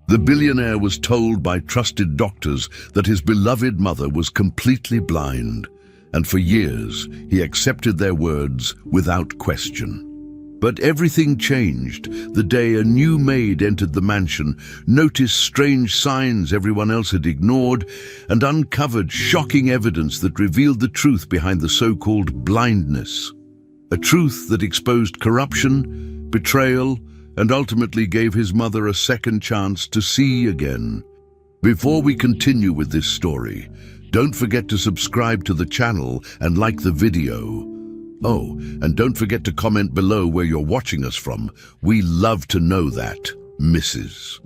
The billionaire was told by trusted doctors that his beloved mother was completely blind, and for years he accepted their words without question. But everything changed the day a new maid entered the mansion, noticed strange signs everyone else had ignored, and uncovered shocking evidence that revealed the truth behind the so-called blindness. A truth that exposed corruption, betrayal, and ultimately gave his mother a second chance to see again. Before we continue with this story, don't forget to subscribe to the channel and like the video. Oh, and don't forget to comment below where you're watching us from. We love to know that, Mrs.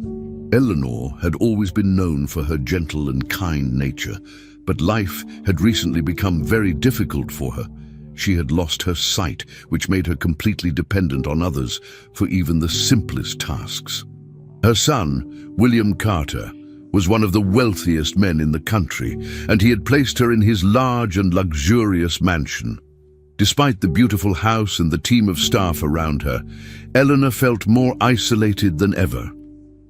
Eleanor had always been known for her gentle and kind nature, but life had recently become very difficult for her. She had lost her sight, which made her completely dependent on others for even the simplest tasks. Her son, William Carter, was one of the wealthiest men in the country, and he had placed her in his large and luxurious mansion. Despite the beautiful house and the team of staff around her, Eleanor felt more isolated than ever.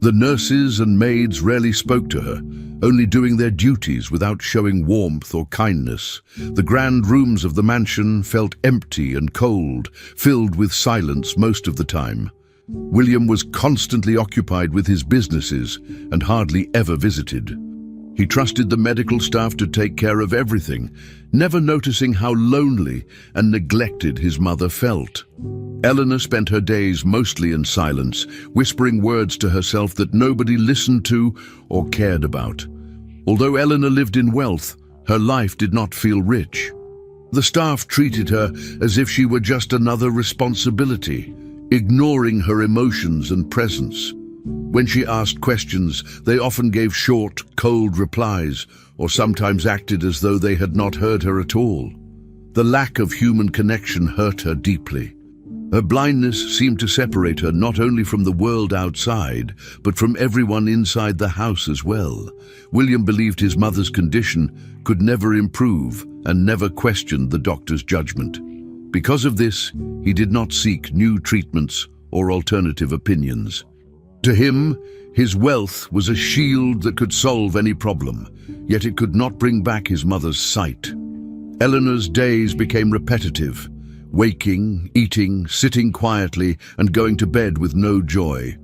The nurses and maids rarely spoke to her, only doing their duties without showing warmth or kindness. The grand rooms of the mansion felt empty and cold, filled with silence most of the time. William was constantly occupied with his businesses and hardly ever visited. He trusted the medical staff to take care of everything, never noticing how lonely and neglected his mother felt. Eleanor spent her days mostly in silence, whispering words to herself that nobody listened to or cared about. Although Eleanor lived in wealth, her life did not feel rich. The staff treated her as if she were just another responsibility, ignoring her emotions and presence. When she asked questions, they often gave short, cold replies, or sometimes acted as though they had not heard her at all. The lack of human connection hurt her deeply. Her blindness seemed to separate her not only from the world outside, but from everyone inside the house as well. William believed his mother's condition could never improve and never questioned the doctor's judgment. Because of this, he did not seek new treatments or alternative opinions. To him, his wealth was a shield that could solve any problem, yet it could not bring back his mother's sight. Eleanor's days became repetitive, waking, eating, sitting quietly, and going to bed with no joy.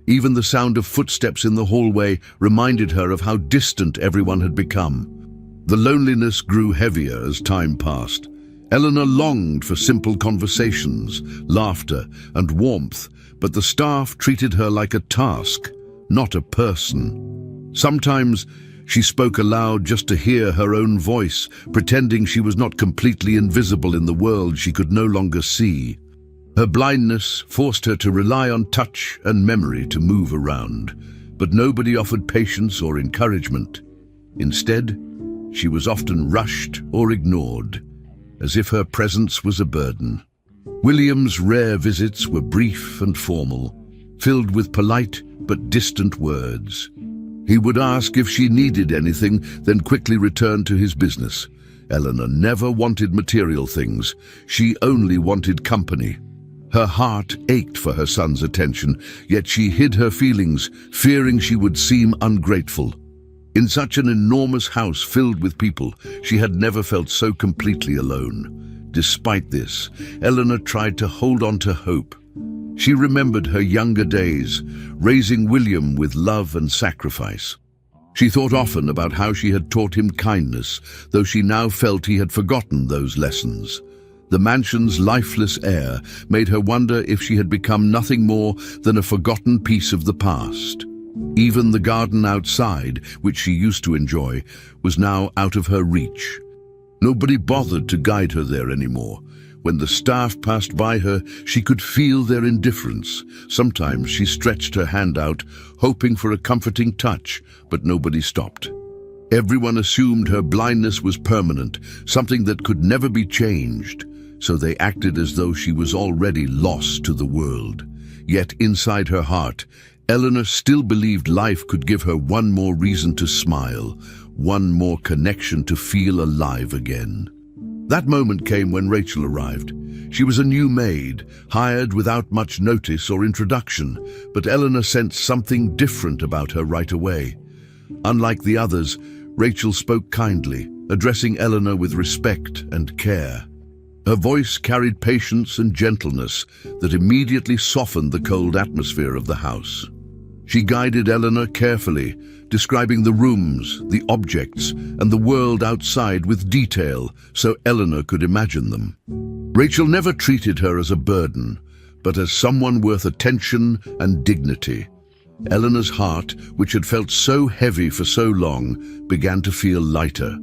Even the sound of footsteps in the hallway reminded her of how distant everyone had become. The loneliness grew heavier as time passed. Eleanor longed for simple conversations, laughter, and warmth, but the staff treated her like a task, not a person. Sometimes she spoke aloud just to hear her own voice, pretending she was not completely invisible in the world she could no longer see. Her blindness forced her to rely on touch and memory to move around, but nobody offered patience or encouragement. Instead, she was often rushed or ignored, as if her presence was a burden. William's rare visits were brief and formal, filled with polite but distant words. He would ask if she needed anything, then quickly return to his business. Eleanor never wanted material things. She only wanted company. Her heart ached for her son's attention, yet she hid her feelings, fearing she would seem ungrateful. In such an enormous house filled with people, she had never felt so completely alone. Despite this, Eleanor tried to hold on to hope. She remembered her younger days, raising William with love and sacrifice. She thought often about how she had taught him kindness, though she now felt he had forgotten those lessons. The mansion's lifeless air made her wonder if she had become nothing more than a forgotten piece of the past. Even the garden outside, which she used to enjoy, was now out of her reach. Nobody bothered to guide her there anymore. When the staff passed by her, she could feel their indifference. Sometimes she stretched her hand out, hoping for a comforting touch, but nobody stopped. Everyone assumed her blindness was permanent, something that could never be changed, so they acted as though she was already lost to the world. Yet inside her heart, Eleanor still believed life could give her one more reason to smile, one more connection to feel alive again. That moment came when Rachel arrived. She was a new maid, hired without much notice or introduction, but Eleanor sensed something different about her right away. Unlike the others, Rachel spoke kindly, addressing Eleanor with respect and care. Her voice carried patience and gentleness that immediately softened the cold atmosphere of the house. She guided Eleanor carefully, describing the rooms, the objects, and the world outside with detail so Eleanor could imagine them. Rachel never treated her as a burden, but as someone worth attention and dignity. Eleanor's heart, which had felt so heavy for so long, began to feel lighter.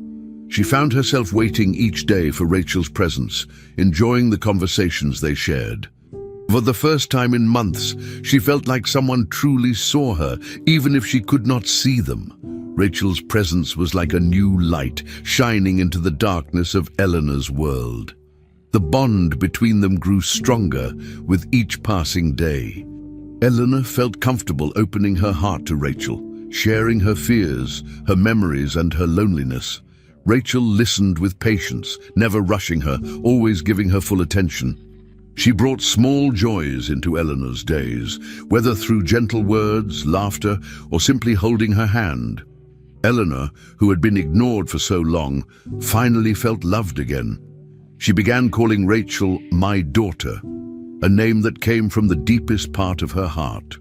She found herself waiting each day for Rachel's presence, enjoying the conversations they shared. For the first time in months, she felt like someone truly saw her, even if she could not see them. Rachel's presence was like a new light shining into the darkness of Eleanor's world. The bond between them grew stronger with each passing day. Eleanor felt comfortable opening her heart to Rachel, sharing her fears, her memories, and her loneliness. Rachel listened with patience, never rushing her, always giving her full attention. She brought small joys into Eleanor's days, whether through gentle words, laughter, or simply holding her hand. Eleanor, who had been ignored for so long, finally felt loved again. She began calling Rachel "my daughter," a name that came from the deepest part of her heart.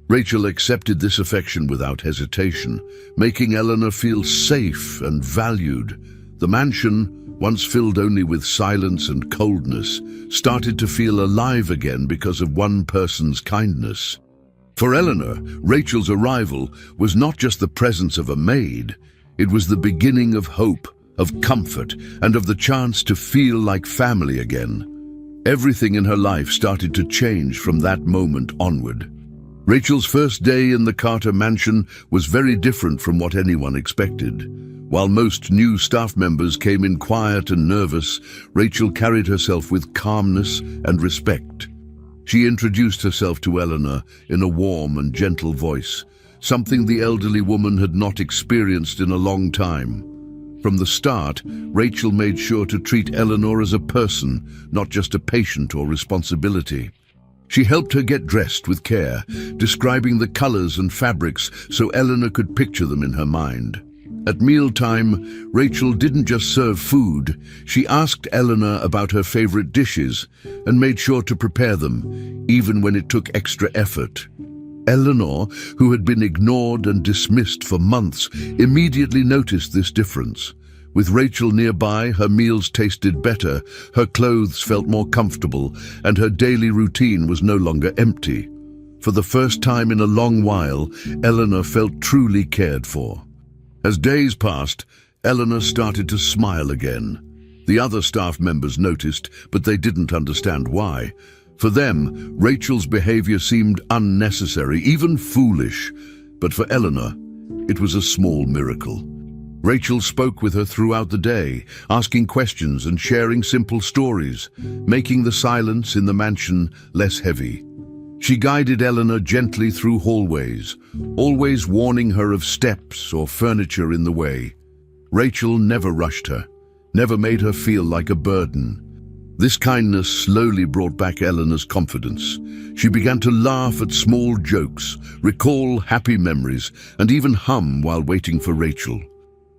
Rachel accepted this affection without hesitation, making Eleanor feel safe and valued. The mansion, once filled only with silence and coldness, started to feel alive again because of one person's kindness. For Eleanor, Rachel's arrival was not just the presence of a maid, it was the beginning of hope, of comfort, and of the chance to feel like family again. Everything in her life started to change from that moment onward. Rachel's first day in the Carter mansion was very different from what anyone expected. While most new staff members came in quiet and nervous, Rachel carried herself with calmness and respect. She introduced herself to Eleanor in a warm and gentle voice, something the elderly woman had not experienced in a long time. From the start, Rachel made sure to treat Eleanor as a person, not just a patient or responsibility. She helped her get dressed with care, describing the colors and fabrics so Eleanor could picture them in her mind. At mealtime, Rachel didn't just serve food. She asked Eleanor about her favorite dishes and made sure to prepare them, even when it took extra effort. Eleanor, who had been ignored and dismissed for months, immediately noticed this difference. With Rachel nearby, her meals tasted better, her clothes felt more comfortable, and her daily routine was no longer empty. For the first time in a long while, Eleanor felt truly cared for. As days passed, Eleanor started to smile again. The other staff members noticed, but they didn't understand why. For them, Rachel's behavior seemed unnecessary, even foolish. But for Eleanor, it was a small miracle. Rachel spoke with her throughout the day, asking questions and sharing simple stories, making the silence in the mansion less heavy. She guided Eleanor gently through hallways, always warning her of steps or furniture in the way. Rachel never rushed her, never made her feel like a burden. This kindness slowly brought back Eleanor's confidence. She began to laugh at small jokes, recall happy memories, and even hum while waiting for Rachel.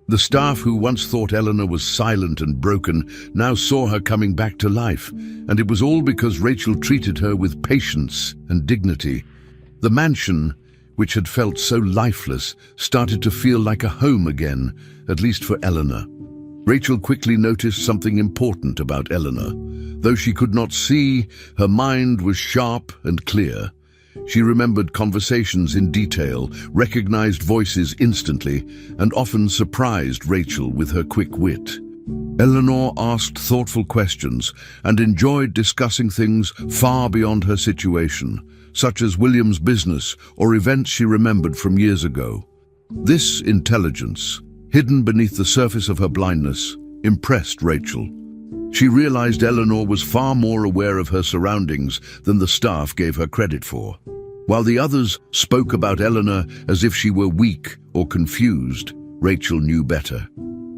The staff who once thought Eleanor was silent and broken now saw her coming back to life, and it was all because Rachel treated her with patience and dignity. The mansion, which had felt so lifeless, started to feel like a home again, at least for Eleanor. Rachel quickly noticed something important about Eleanor. Though she could not see, her mind was sharp and clear. She remembered conversations in detail, recognized voices instantly, and often surprised Rachel with her quick wit. Eleanor asked thoughtful questions and enjoyed discussing things far beyond her situation, such as William's business or events she remembered from years ago. This intelligence, hidden beneath the surface of her blindness, impressed Rachel. She realized Eleanor was far more aware of her surroundings than the staff gave her credit for. While the others spoke about Eleanor as if she were weak or confused, Rachel knew better.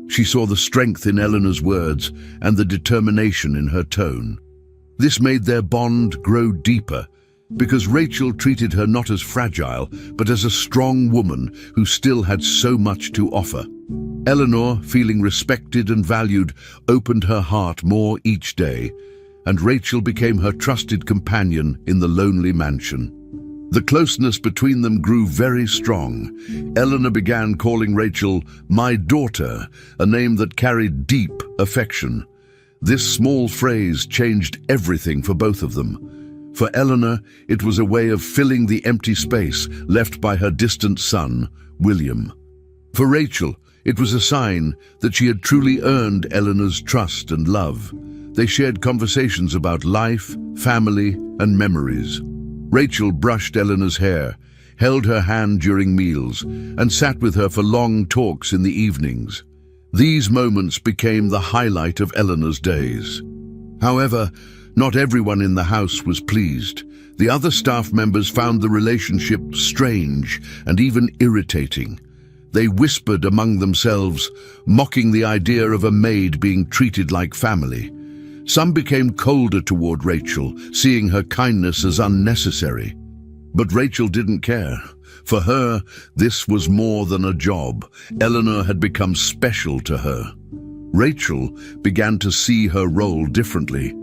She saw the strength in Eleanor's words and the determination in her tone. This made their bond grow deeper, because Rachel treated her not as fragile, but as a strong woman who still had so much to offer. Eleanor, feeling respected and valued, opened her heart more each day, and Rachel became her trusted companion in the lonely mansion. The closeness between them grew very strong. Eleanor began calling Rachel "my daughter," a name that carried deep affection. This small phrase changed everything for both of them. For Eleanor, it was a way of filling the empty space left by her distant son, William. For Rachel, it was a sign that she had truly earned Eleanor's trust and love. They shared conversations about life, family, and memories. Rachel brushed Eleanor's hair, held her hand during meals, and sat with her for long talks in the evenings. These moments became the highlight of Eleanor's days. However, not everyone in the house was pleased. The other staff members found the relationship strange and even irritating. They whispered among themselves, mocking the idea of a maid being treated like family. Some became colder toward Rachel, seeing her kindness as unnecessary. But Rachel didn't care. For her, this was more than a job. Eleanor had become special to her. Rachel began to see her role differently.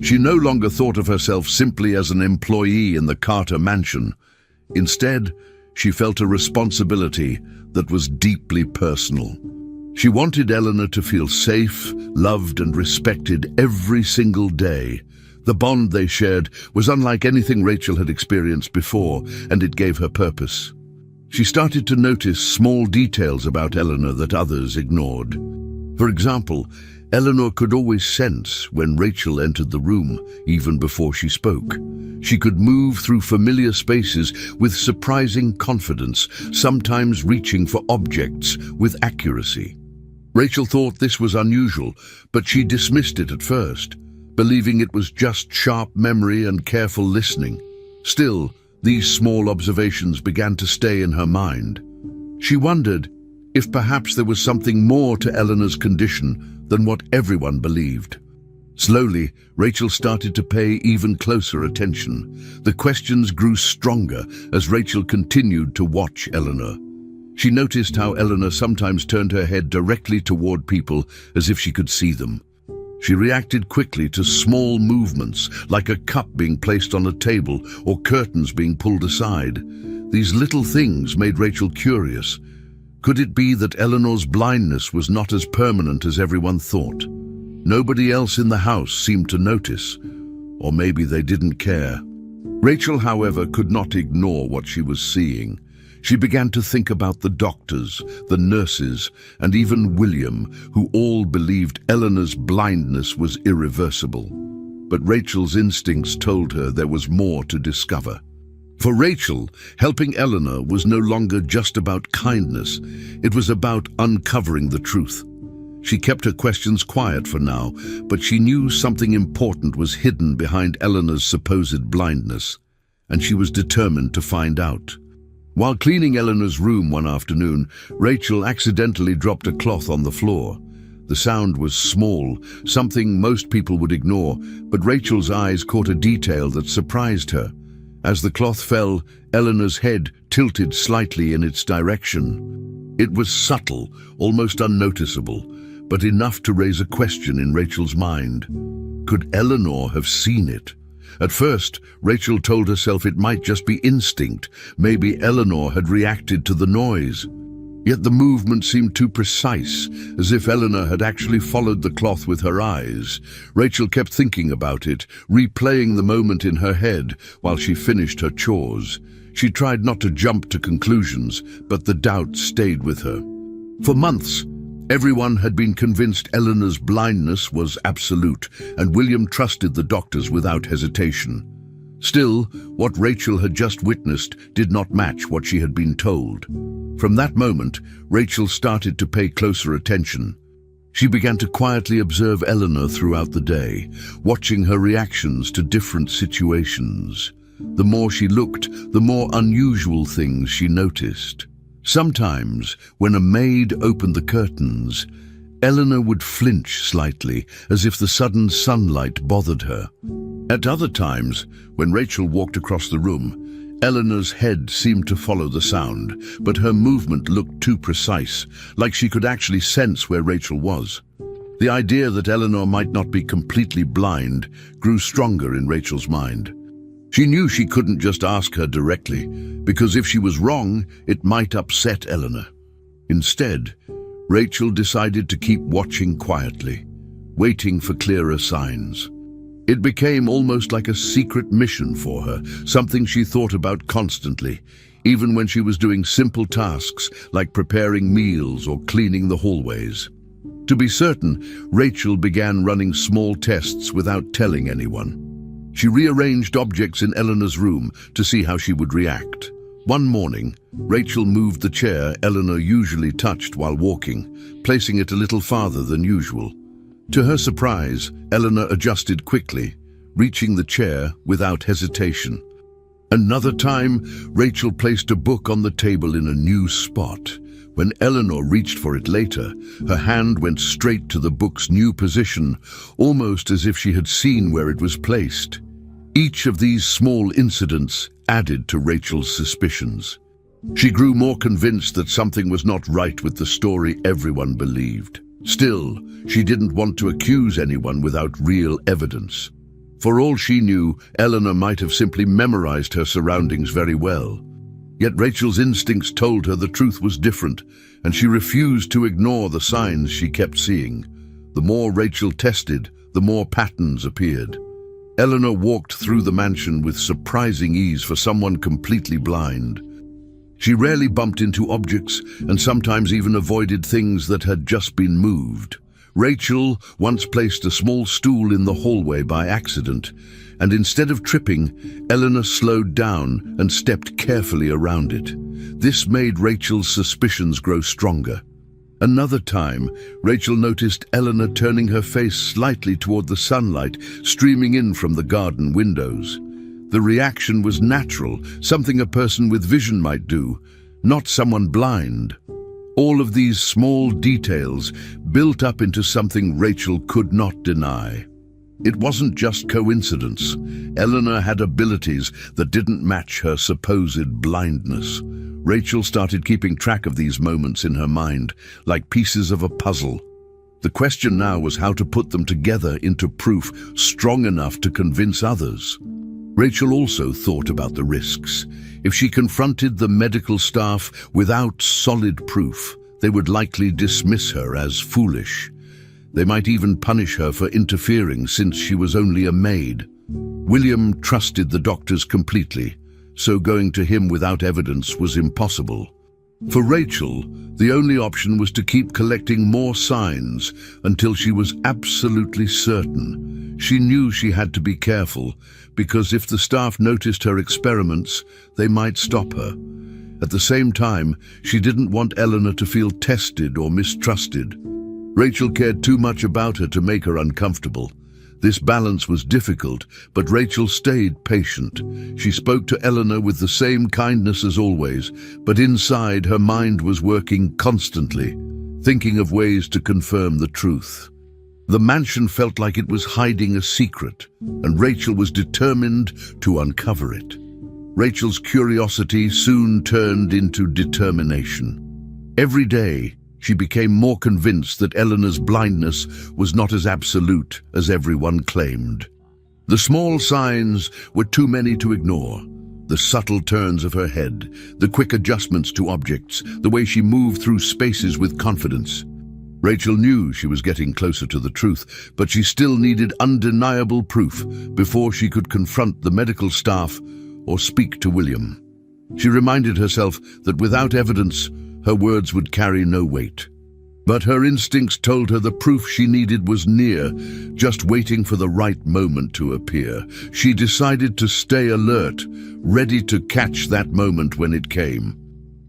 She no longer thought of herself simply as an employee in the Carter mansion. Instead, she felt a responsibility that was deeply personal. She wanted Eleanor to feel safe, loved, and respected every single day. The bond they shared was unlike anything Rachel had experienced before, and it gave her purpose. She started to notice small details about Eleanor that others ignored. For example, Eleanor could always sense when Rachel entered the room, even before she spoke. She could move through familiar spaces with surprising confidence, sometimes reaching for objects with accuracy. Rachel thought this was unusual, but she dismissed it at first, believing it was just sharp memory and careful listening. Still, these small observations began to stay in her mind. She wondered if perhaps there was something more to Eleanor's condition than what everyone believed. Slowly, Rachel started to pay even closer attention. The questions grew stronger as Rachel continued to watch Eleanor. She noticed how Eleanor sometimes turned her head directly toward people as if she could see them. She reacted quickly to small movements, like a cup being placed on a table or curtains being pulled aside. These little things made Rachel curious. Could it be that Eleanor's blindness was not as permanent as everyone thought? Nobody else in the house seemed to notice, or maybe they didn't care. Rachel, however, could not ignore what she was seeing. She began to think about the doctors, the nurses, and even William, who all believed Eleanor's blindness was irreversible. But Rachel's instincts told her there was more to discover. For Rachel, helping Eleanor was no longer just about kindness. It was about uncovering the truth. She kept her questions quiet for now, but she knew something important was hidden behind Eleanor's supposed blindness, and she was determined to find out. While cleaning Eleanor's room one afternoon, Rachel accidentally dropped a cloth on the floor. The sound was small, something most people would ignore, but Rachel's eyes caught a detail that surprised her. As the cloth fell, Eleanor's head tilted slightly in its direction. It was subtle, almost unnoticeable, but enough to raise a question in Rachel's mind. Could Eleanor have seen it? At first, Rachel told herself it might just be instinct. Maybe Eleanor had reacted to the noise. Yet the movement seemed too precise, as if Eleanor had actually followed the cloth with her eyes. Rachel kept thinking about it, replaying the moment in her head while she finished her chores. She tried not to jump to conclusions, but the doubt stayed with her. For months, everyone had been convinced Eleanor's blindness was absolute, and William trusted the doctors without hesitation. Still, what Rachel had just witnessed did not match what she had been told. From that moment, Rachel started to pay closer attention. She began to quietly observe Eleanor throughout the day, watching her reactions to different situations. The more she looked, the more unusual things she noticed. Sometimes, when a maid opened the curtains, Eleanor would flinch slightly, as if the sudden sunlight bothered her. At other times, when Rachel walked across the room, Eleanor's head seemed to follow the sound, but her movement looked too precise, like she could actually sense where Rachel was. The idea that Eleanor might not be completely blind grew stronger in Rachel's mind. She knew she couldn't just ask her directly, because if she was wrong, it might upset Eleanor. Instead, Rachel decided to keep watching quietly, waiting for clearer signs. It became almost like a secret mission for her, something she thought about constantly, even when she was doing simple tasks like preparing meals or cleaning the hallways. To be certain, Rachel began running small tests without telling anyone. She rearranged objects in Eleanor's room to see how she would react. One morning, Rachel moved the chair Eleanor usually touched while walking, placing it a little farther than usual. To her surprise, Eleanor adjusted quickly, reaching the chair without hesitation. Another time, Rachel placed a book on the table in a new spot. When Eleanor reached for it later, her hand went straight to the book's new position, almost as if she had seen where it was placed. Each of these small incidents added to Rachel's suspicions. She grew more convinced that something was not right with the story everyone believed. Still, she didn't want to accuse anyone without real evidence. For all she knew, Eleanor might have simply memorized her surroundings very well. Yet Rachel's instincts told her the truth was different, and she refused to ignore the signs she kept seeing. The more Rachel tested, the more patterns appeared. Eleanor walked through the mansion with surprising ease for someone completely blind. She rarely bumped into objects and sometimes even avoided things that had just been moved. Rachel once placed a small stool in the hallway by accident, and instead of tripping, Eleanor slowed down and stepped carefully around it. This made Rachel's suspicions grow stronger. Another time, Rachel noticed Eleanor turning her face slightly toward the sunlight streaming in from the garden windows. The reaction was natural, something a person with vision might do, not someone blind. All of these small details built up into something Rachel could not deny. It wasn't just coincidence. Eleanor had abilities that didn't match her supposed blindness. Rachel started keeping track of these moments in her mind, like pieces of a puzzle. The question now was how to put them together into proof strong enough to convince others. Rachel also thought about the risks. If she confronted the medical staff without solid proof, they would likely dismiss her as foolish. They might even punish her for interfering since she was only a maid. William trusted the doctors completely, so going to him without evidence was impossible. For Rachel, the only option was to keep collecting more signs until she was absolutely certain. She knew she had to be careful, because if the staff noticed her experiments, they might stop her. At the same time, she didn't want Eleanor to feel tested or mistrusted. Rachel cared too much about her to make her uncomfortable. This balance was difficult, but Rachel stayed patient. She spoke to Eleanor with the same kindness as always, but inside her mind was working constantly, thinking of ways to confirm the truth. The mansion felt like it was hiding a secret, and Rachel was determined to uncover it. Rachel's curiosity soon turned into determination. Every day, she became more convinced that Eleanor's blindness was not as absolute as everyone claimed. The small signs were too many to ignore. The subtle turns of her head, the quick adjustments to objects, the way she moved through spaces with confidence. Rachel knew she was getting closer to the truth, but she still needed undeniable proof before she could confront the medical staff or speak to William. She reminded herself that without evidence, her words would carry no weight. But her instincts told her the proof she needed was near, just waiting for the right moment to appear. She decided to stay alert, ready to catch that moment when it came.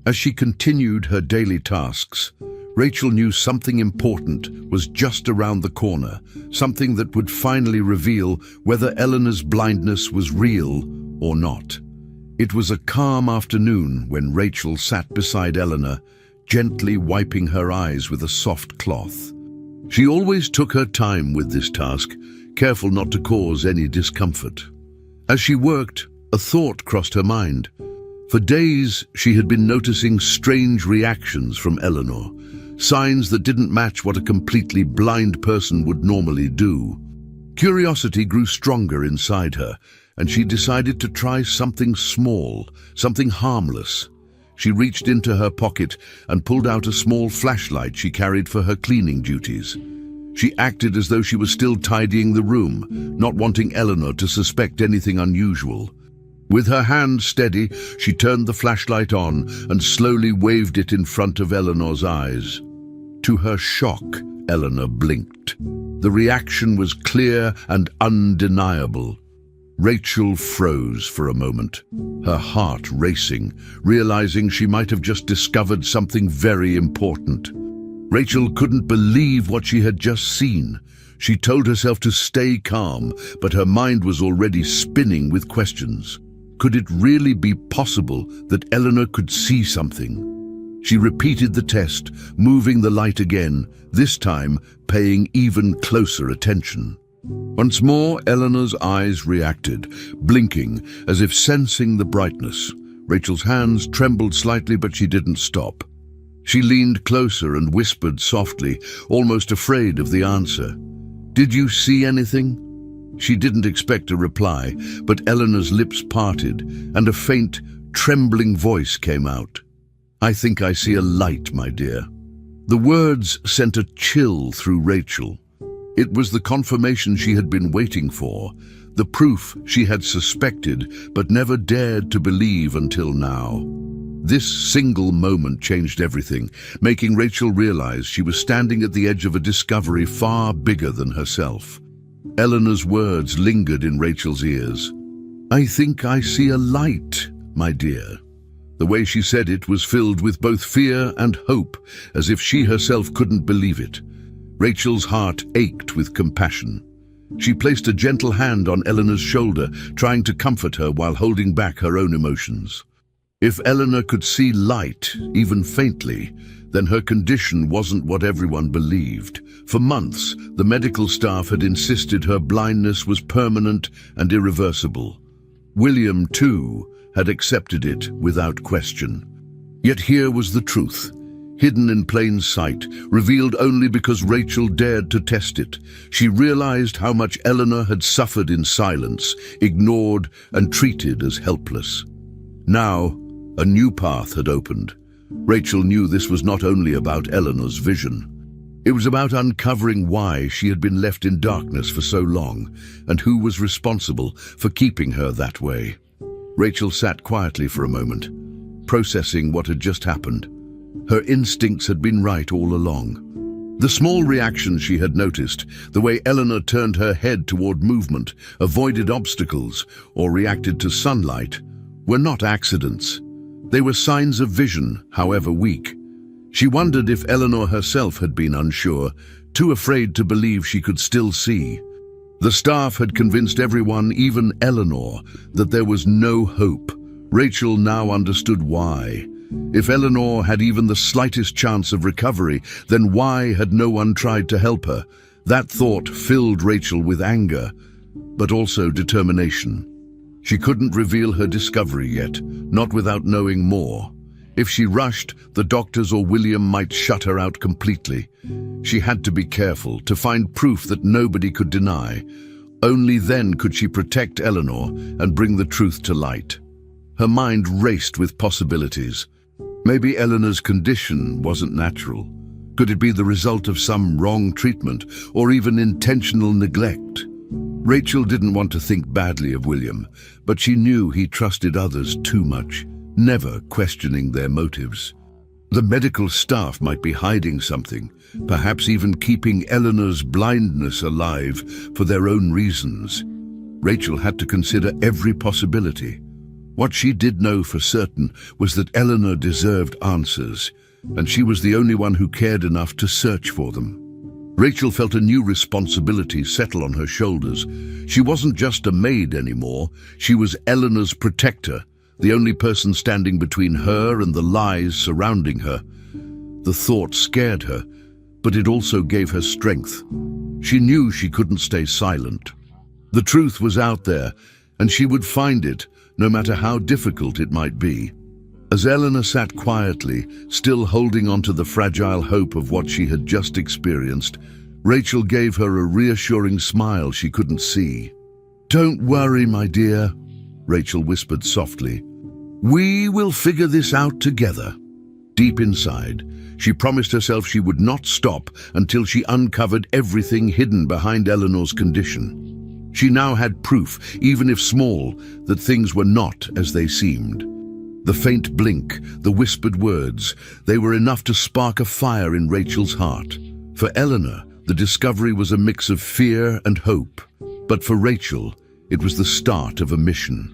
As she continued her daily tasks, Rachel knew something important was just around the corner, something that would finally reveal whether Eleanor's blindness was real or not. It was a calm afternoon when Rachel sat beside Eleanor, gently wiping her eyes with a soft cloth. She always took her time with this task, careful not to cause any discomfort. As she worked, a thought crossed her mind. For days, she had been noticing strange reactions from Eleanor, signs that didn't match what a completely blind person would normally do. Curiosity grew stronger inside her, and she decided to try something small, something harmless. She reached into her pocket and pulled out a small flashlight she carried for her cleaning duties. She acted as though she was still tidying the room, not wanting Eleanor to suspect anything unusual. With her hand steady, she turned the flashlight on and slowly waved it in front of Eleanor's eyes. To her shock, Eleanor blinked. The reaction was clear and undeniable. Rachel froze for a moment, her heart racing, realizing she might have just discovered something very important. Rachel couldn't believe what she had just seen. She told herself to stay calm, but her mind was already spinning with questions. Could it really be possible that Eleanor could see something? She repeated the test, moving the light again, this time paying even closer attention. Once more, Eleanor's eyes reacted, blinking as if sensing the brightness. Rachel's hands trembled slightly, but she didn't stop. She leaned closer and whispered softly, almost afraid of the answer. "Did you see anything?" She didn't expect a reply, but Eleanor's lips parted, and a faint, trembling voice came out. "I think I see a light, my dear." The words sent a chill through Rachel. It was the confirmation she had been waiting for, the proof she had suspected but never dared to believe until now. This single moment changed everything, making Rachel realize she was standing at the edge of a discovery far bigger than herself. Eleanor's words lingered in Rachel's ears. "I think I see a light, my dear." The way she said it was filled with both fear and hope, as if she herself couldn't believe it. Rachel's heart ached with compassion. She placed a gentle hand on Eleanor's shoulder, trying to comfort her while holding back her own emotions. If Eleanor could see light, even faintly, then her condition wasn't what everyone believed. For months, the medical staff had insisted her blindness was permanent and irreversible. William, too, had accepted it without question. Yet here was the truth, hidden in plain sight, revealed only because Rachel dared to test it. She realized how much Eleanor had suffered in silence, ignored and treated as helpless. Now, a new path had opened. Rachel knew this was not only about Eleanor's vision. It was about uncovering why she had been left in darkness for so long, and who was responsible for keeping her that way. Rachel sat quietly for a moment, processing what had just happened. Her instincts had been right all along. The small reactions she had noticed, the way Eleanor turned her head toward movement, avoided obstacles, or reacted to sunlight, were not accidents. They were signs of vision, however weak. She wondered if Eleanor herself had been unsure, too afraid to believe she could still see. The staff had convinced everyone, even Eleanor, that there was no hope. Rachel now understood why. If Eleanor had even the slightest chance of recovery, then why had no one tried to help her? That thought filled Rachel with anger, but also determination. She couldn't reveal her discovery yet, not without knowing more. If she rushed, the doctors or William might shut her out completely. She had to be careful, to find proof that nobody could deny. Only then could she protect Eleanor and bring the truth to light. Her mind raced with possibilities. Maybe Eleanor's condition wasn't natural. Could it be the result of some wrong treatment or even intentional neglect? Rachel didn't want to think badly of William, but she knew he trusted others too much, never questioning their motives. The medical staff might be hiding something, perhaps even keeping Eleanor's blindness alive for their own reasons. Rachel had to consider every possibility. What she did know for certain was that Eleanor deserved answers, and she was the only one who cared enough to search for them. Rachel felt a new responsibility settle on her shoulders. She wasn't just a maid anymore, she was Eleanor's protector, the only person standing between her and the lies surrounding her. The thought scared her, but it also gave her strength. She knew she couldn't stay silent. The truth was out there, and she would find it, no matter how difficult it might be. As Eleanor sat quietly, still holding on to the fragile hope of what she had just experienced, Rachel gave her a reassuring smile she couldn't see. "Don't worry, my dear," Rachel whispered softly. "We will figure this out together." Deep inside, she promised herself she would not stop until she uncovered everything hidden behind Eleanor's condition. She now had proof, even if small, that things were not as they seemed. The faint blink, the whispered words, they were enough to spark a fire in Rachel's heart. For Eleanor, the discovery was a mix of fear and hope. But for Rachel, it was the start of a mission.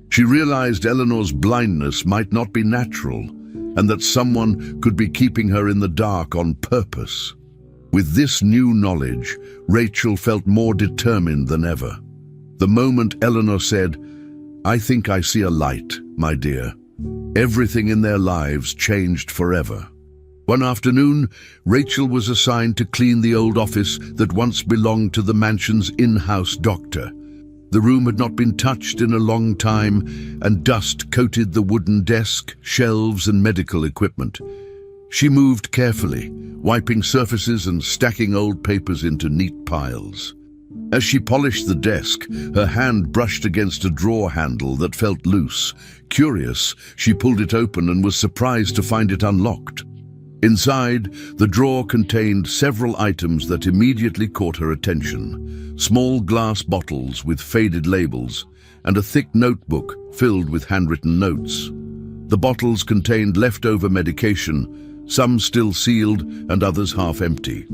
She realized Eleanor's blindness might not be natural, and that someone could be keeping her in the dark on purpose. With this new knowledge, Rachel felt more determined than ever. The moment Eleanor said, "I think I see a light, my dear," everything in their lives changed forever. One afternoon, Rachel was assigned to clean the old office that once belonged to the mansion's in-house doctor. The room had not been touched in a long time, and dust coated the wooden desk, shelves, and medical equipment. She moved carefully, wiping surfaces and stacking old papers into neat piles. As she polished the desk, her hand brushed against a drawer handle that felt loose. Curious, she pulled it open and was surprised to find it unlocked. Inside, the drawer contained several items that immediately caught her attention. Small glass bottles with faded labels, and a thick notebook filled with handwritten notes. The bottles contained leftover medication, some still sealed and others half empty.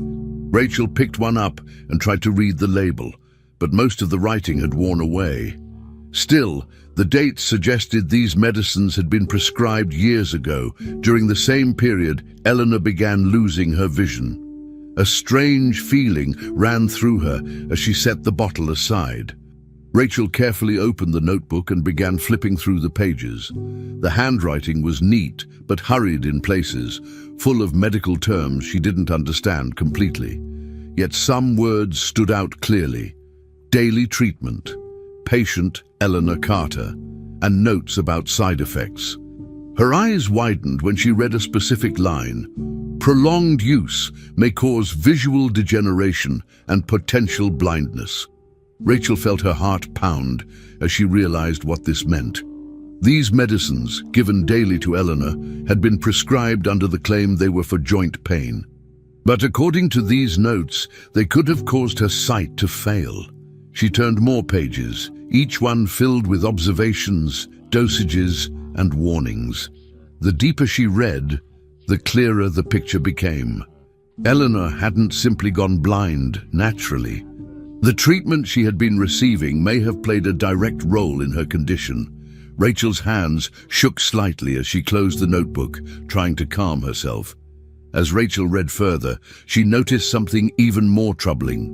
Rachel picked one up and tried to read the label, but most of the writing had worn away. Still, the dates suggested these medicines had been prescribed years ago. During the same period, Eleanor began losing her vision. A strange feeling ran through her as she set the bottle aside. Rachel carefully opened the notebook and began flipping through the pages. The handwriting was neat but hurried in places, full of medical terms she didn't understand completely. Yet some words stood out clearly: daily treatment, patient Eleanor Carter, and notes about side effects. Her eyes widened when she read a specific line: prolonged use may cause visual degeneration and potential blindness. Rachel felt her heart pound as she realized what this meant. These medicines, given daily to Eleanor, had been prescribed under the claim they were for joint pain. But according to these notes, they could have caused her sight to fail. She turned more pages, each one filled with observations, dosages, and warnings. The deeper she read, the clearer the picture became. Eleanor hadn't simply gone blind naturally. The treatment she had been receiving may have played a direct role in her condition. Rachel's hands shook slightly as she closed the notebook, trying to calm herself. As Rachel read further, she noticed something even more troubling.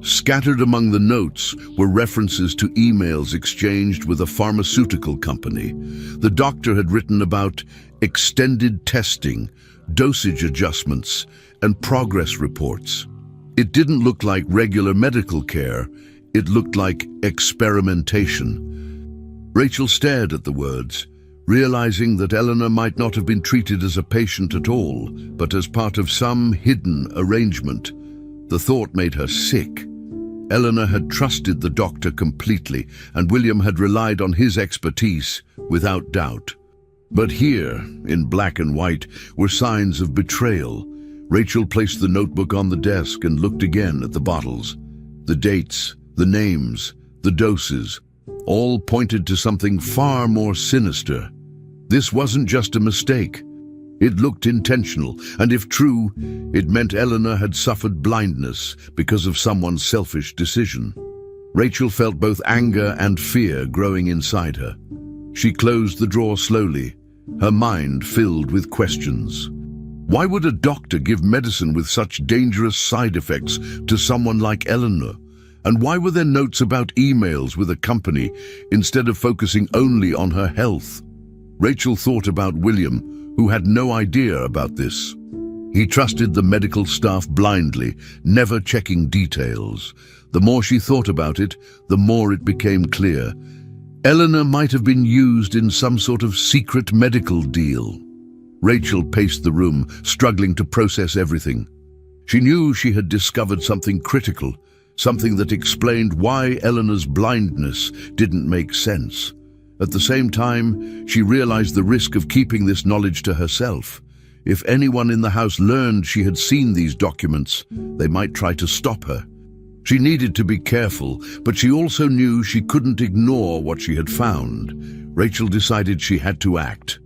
Scattered among the notes were references to emails exchanged with a pharmaceutical company. The doctor had written about extended testing, dosage adjustments, and progress reports. It didn't look like regular medical care, it looked like experimentation. Rachel stared at the words, realizing that Eleanor might not have been treated as a patient at all, but as part of some hidden arrangement. The thought made her sick. Eleanor had trusted the doctor completely, and William had relied on his expertise without doubt. But here, in black and white, were signs of betrayal. Rachel placed the notebook on the desk and looked again at the bottles. The dates, the names, the doses, all pointed to something far more sinister. This wasn't just a mistake. It looked intentional, and if true, it meant Eleanor had suffered blindness because of someone's selfish decision. Rachel felt both anger and fear growing inside her. She closed the drawer slowly, her mind filled with questions. Why would a doctor give medicine with such dangerous side effects to someone like Eleanor? And why were there notes about emails with a company instead of focusing only on her health? Rachel thought about William, who had no idea about this. He trusted the medical staff blindly, never checking details. The more she thought about it, the more it became clear. Eleanor might have been used in some sort of secret medical deal. Rachel paced the room, struggling to process everything. She knew she had discovered something critical, something that explained why Eleanor's blindness didn't make sense. At the same time, she realized the risk of keeping this knowledge to herself. If anyone in the house learned she had seen these documents, they might try to stop her. She needed to be careful, but she also knew she couldn't ignore what she had found. Rachel decided she had to act.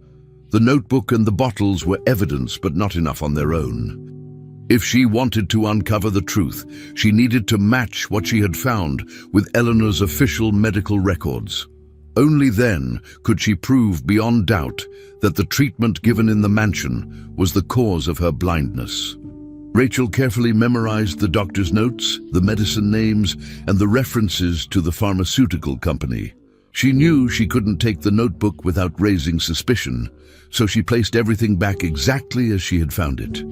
The notebook and the bottles were evidence, but not enough on their own. If she wanted to uncover the truth, she needed to match what she had found with Eleanor's official medical records. Only then could she prove beyond doubt that the treatment given in the mansion was the cause of her blindness. Rachel carefully memorized the doctor's notes, the medicine names, and the references to the pharmaceutical company. She knew she couldn't take the notebook without raising suspicion, so she placed everything back exactly as she had found it.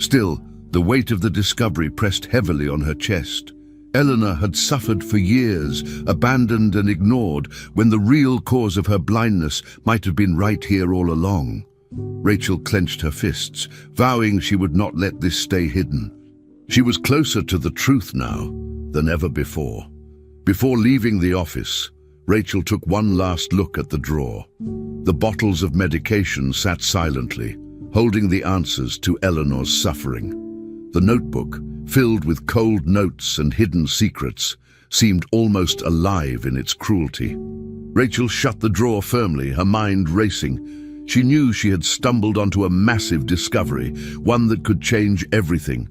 Still, the weight of the discovery pressed heavily on her chest. Eleanor had suffered for years, abandoned and ignored, when the real cause of her blindness might have been right here all along. Rachel clenched her fists, vowing she would not let this stay hidden. She was closer to the truth now than ever before. Before leaving the office, Rachel took one last look at the drawer. The bottles of medication sat silently, holding the answers to Eleanor's suffering. The notebook, filled with cold notes and hidden secrets, seemed almost alive in its cruelty. Rachel shut the drawer firmly, her mind racing. She knew she had stumbled onto a massive discovery, one that could change everything.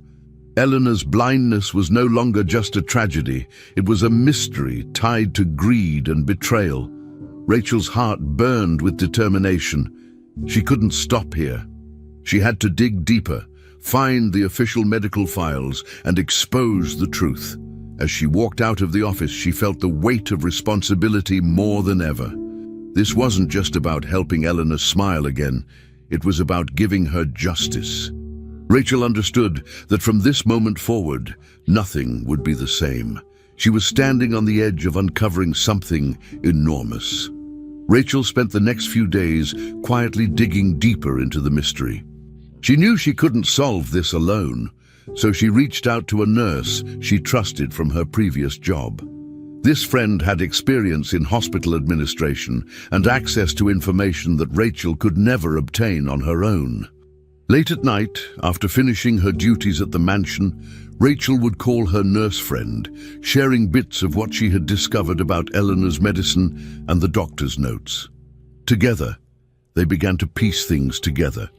Eleanor's blindness was no longer just a tragedy, it was a mystery tied to greed and betrayal. Rachel's heart burned with determination. She couldn't stop here. She had to dig deeper, find the official medical files, and expose the truth. As she walked out of the office, she felt the weight of responsibility more than ever. This wasn't just about helping Eleanor smile again, it was about giving her justice. Rachel understood that from this moment forward, nothing would be the same. She was standing on the edge of uncovering something enormous. Rachel spent the next few days quietly digging deeper into the mystery. She knew she couldn't solve this alone, so she reached out to a nurse she trusted from her previous job. This friend had experience in hospital administration and access to information that Rachel could never obtain on her own. Late at night, after finishing her duties at the mansion, Rachel would call her nurse friend, sharing bits of what she had discovered about Eleanor's medicine and the doctor's notes. Together, they began to piece things together.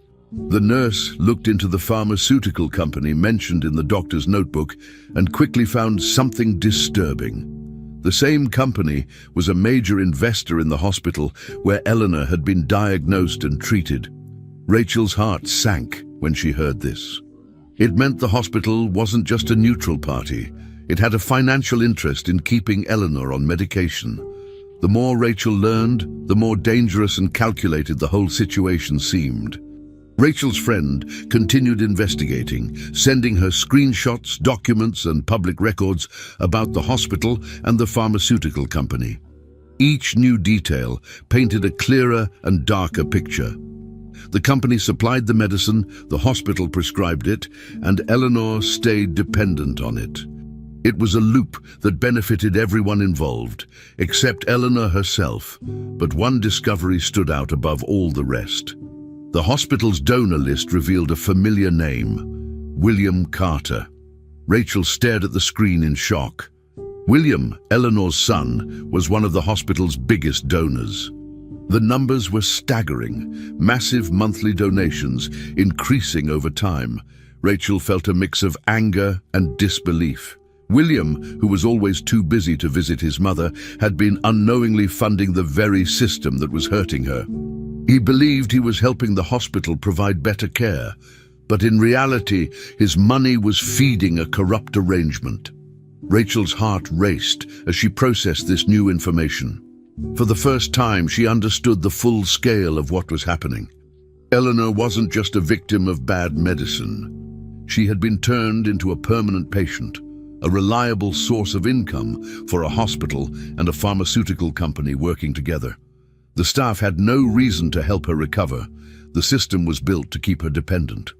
The nurse looked into the pharmaceutical company mentioned in the doctor's notebook and quickly found something disturbing. The same company was a major investor in the hospital where Eleanor had been diagnosed and treated. Rachel's heart sank when she heard this. It meant the hospital wasn't just a neutral party. It had a financial interest in keeping Eleanor on medication. The more Rachel learned, the more dangerous and calculated the whole situation seemed. Rachel's friend continued investigating, sending her screenshots, documents, and public records about the hospital and the pharmaceutical company. Each new detail painted a clearer and darker picture. The company supplied the medicine, the hospital prescribed it, and Eleanor stayed dependent on it. It was a loop that benefited everyone involved, except Eleanor herself, but one discovery stood out above all the rest. The hospital's donor list revealed a familiar name, William Carter. Rachel stared at the screen in shock. William, Eleanor's son, was one of the hospital's biggest donors. The numbers were staggering, massive monthly donations increasing over time. Rachel felt a mix of anger and disbelief. William, who was always too busy to visit his mother, had been unknowingly funding the very system that was hurting her. He believed he was helping the hospital provide better care, but in reality, his money was feeding a corrupt arrangement. Rachel's heart raced as she processed this new information. For the first time, she understood the full scale of what was happening. Eleanor wasn't just a victim of bad medicine. She had been turned into a permanent patient, a reliable source of income for a hospital and a pharmaceutical company working together. The staff had no reason to help her recover. The system was built to keep her dependent.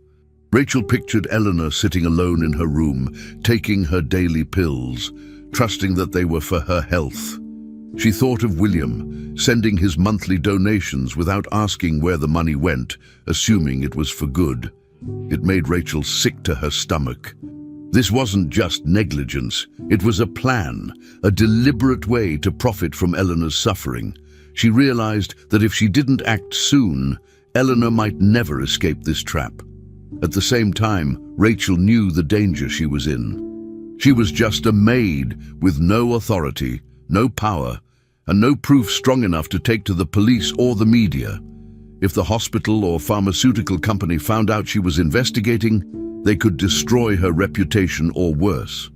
Rachel pictured Eleanor sitting alone in her room, taking her daily pills, trusting that they were for her health. She thought of William, sending his monthly donations without asking where the money went, assuming it was for good. It made Rachel sick to her stomach. This wasn't just negligence, it was a plan, a deliberate way to profit from Eleanor's suffering. She realized that if she didn't act soon, Eleanor might never escape this trap. At the same time, Rachel knew the danger she was in. She was just a maid with no authority, no power, and no proof strong enough to take to the police or the media. If the hospital or pharmaceutical company found out she was investigating, they could destroy her reputation or worse.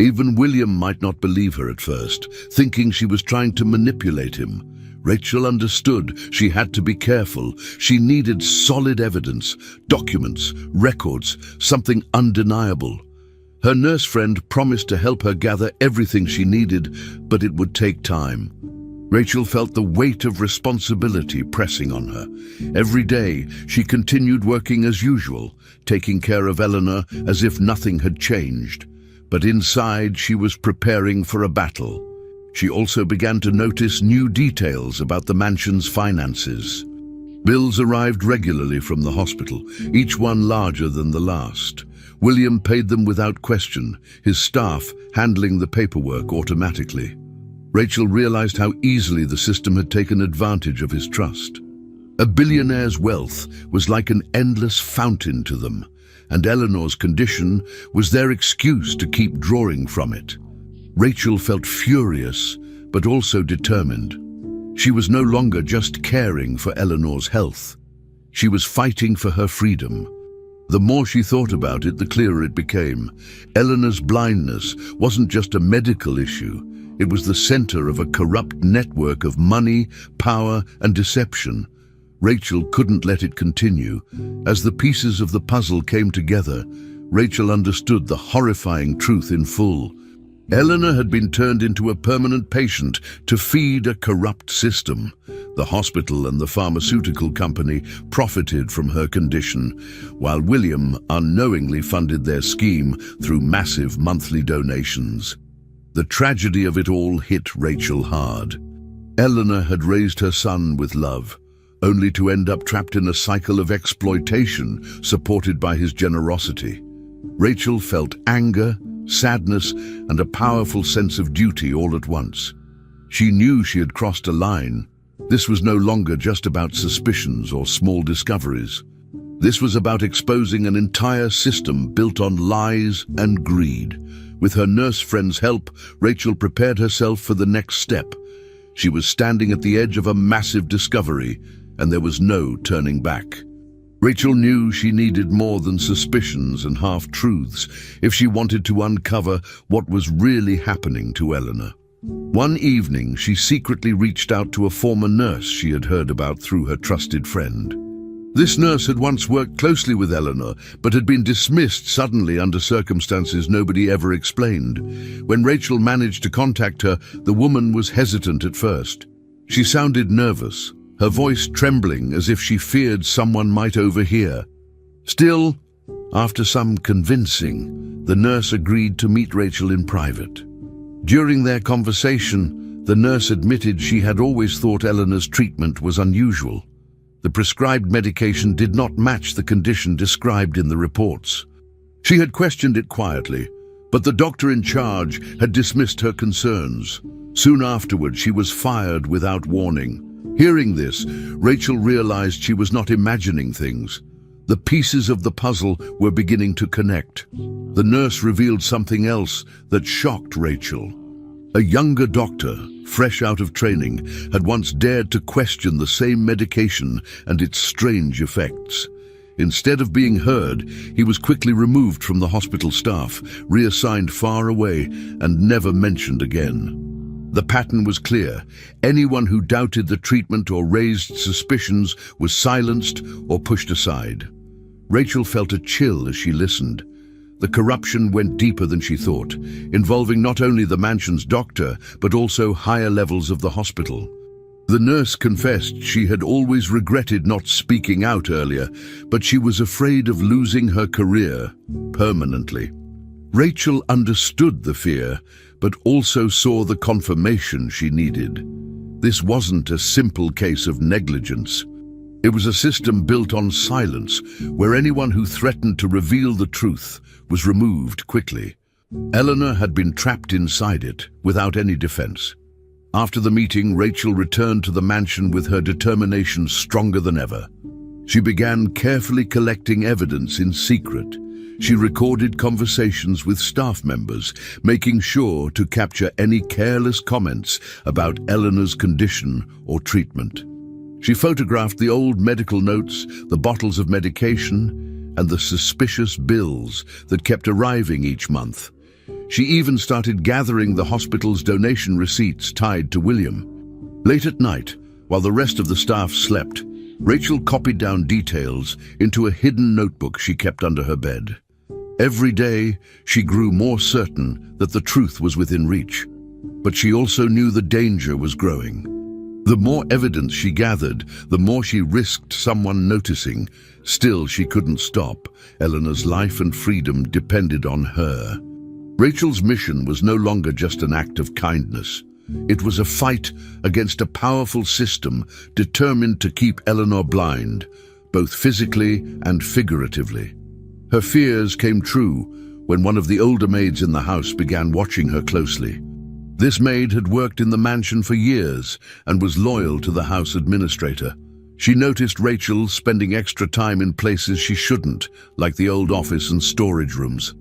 Even William might not believe her at first, thinking she was trying to manipulate him. Rachel understood she had to be careful. She needed solid evidence, documents, records, something undeniable. Her nurse friend promised to help her gather everything she needed, but it would take time. Rachel felt the weight of responsibility pressing on her. Every day, she continued working as usual, taking care of Eleanor as if nothing had changed. But inside, she was preparing for a battle. She also began to notice new details about the mansion's finances. Bills arrived regularly from the hospital, each one larger than the last. William paid them without question, his staff handling the paperwork automatically. Rachel realized how easily the system had taken advantage of his trust. A billionaire's wealth was like an endless fountain to them, and Eleanor's condition was their excuse to keep drawing from it. Rachel felt furious, but also determined. She was no longer just caring for Eleanor's health. She was fighting for her freedom. The more she thought about it, the clearer it became. Eleanor's blindness wasn't just a medical issue. It was the center of a corrupt network of money, power, and deception. Rachel couldn't let it continue. As the pieces of the puzzle came together, Rachel understood the horrifying truth in full. Eleanor had been turned into a permanent patient to feed a corrupt system. The hospital and the pharmaceutical company profited from her condition, while William unknowingly funded their scheme through massive monthly donations. The tragedy of it all hit Rachel hard. Eleanor had raised her son with love, only to end up trapped in a cycle of exploitation supported by his generosity. Rachel felt anger, sadness, and a powerful sense of duty all at once. She knew she had crossed a line. This was no longer just about suspicions or small discoveries. This was about exposing an entire system built on lies and greed. With her nurse friend's help, Rachel prepared herself for the next step. She was standing at the edge of a massive discovery, and there was no turning back. Rachel knew she needed more than suspicions and half-truths if she wanted to uncover what was really happening to Eleanor. One evening, she secretly reached out to a former nurse she had heard about through her trusted friend. This nurse had once worked closely with Eleanor, but had been dismissed suddenly under circumstances nobody ever explained. When Rachel managed to contact her, the woman was hesitant at first. She sounded nervous, her voice trembling as if she feared someone might overhear. Still, after some convincing, the nurse agreed to meet Rachel in private. During their conversation, the nurse admitted she had always thought Eleanor's treatment was unusual. The prescribed medication did not match the condition described in the reports. She had questioned it quietly, but the doctor in charge had dismissed her concerns. Soon afterward, she was fired without warning. Hearing this, Rachel realized she was not imagining things. The pieces of the puzzle were beginning to connect. The nurse revealed something else that shocked Rachel. A younger doctor, fresh out of training, had once dared to question the same medication and its strange effects. Instead of being heard, he was quickly removed from the hospital staff, reassigned far away, and never mentioned again. The pattern was clear. Anyone who doubted the treatment or raised suspicions was silenced or pushed aside. Rachel felt a chill as she listened. The corruption went deeper than she thought, involving not only the mansion's doctor, but also higher levels of the hospital. The nurse confessed she had always regretted not speaking out earlier, but she was afraid of losing her career permanently. Rachel understood the fear, but also saw the confirmation she needed. This wasn't a simple case of negligence. It was a system built on silence, where anyone who threatened to reveal the truth was removed quickly. Eleanor had been trapped inside it, without any defense. After the meeting, Rachel returned to the mansion with her determination stronger than ever. She began carefully collecting evidence in secret. She recorded conversations with staff members, making sure to capture any careless comments about Eleanor's condition or treatment. She photographed the old medical notes, the bottles of medication, and the suspicious bills that kept arriving each month. She even started gathering the hospital's donation receipts tied to William. Late at night, while the rest of the staff slept, Rachel copied down details into a hidden notebook she kept under her bed. Every day, she grew more certain that the truth was within reach, but she also knew the danger was growing. The more evidence she gathered, the more she risked someone noticing. Still, she couldn't stop. Eleanor's life and freedom depended on her. Rachel's mission was no longer just an act of kindness. It was a fight against a powerful system determined to keep Eleanor blind, both physically and figuratively. Her fears came true when one of the older maids in the house began watching her closely. This maid had worked in the mansion for years and was loyal to the house administrator. She noticed Rachel spending extra time in places she shouldn't, like the old office and storage rooms.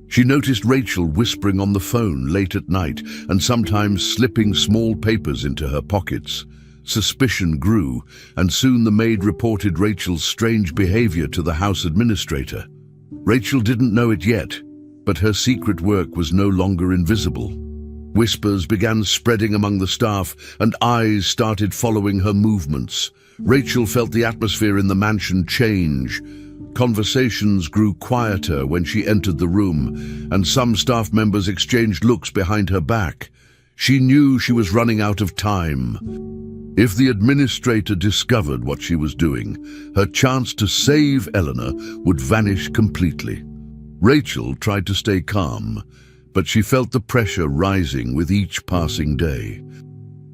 She noticed Rachel whispering on the phone late at night and sometimes slipping small papers into her pockets. Suspicion grew, and soon the maid reported Rachel's strange behavior to the house administrator. Rachel didn't know it yet, but her secret work was no longer invisible. Whispers began spreading among the staff, and eyes started following her movements. Rachel felt the atmosphere in the mansion change. Conversations grew quieter when she entered the room, and some staff members exchanged looks behind her back. She knew she was running out of time. If the administrator discovered what she was doing, her chance to save Eleanor would vanish completely. Rachel tried to stay calm, but she felt the pressure rising with each passing day.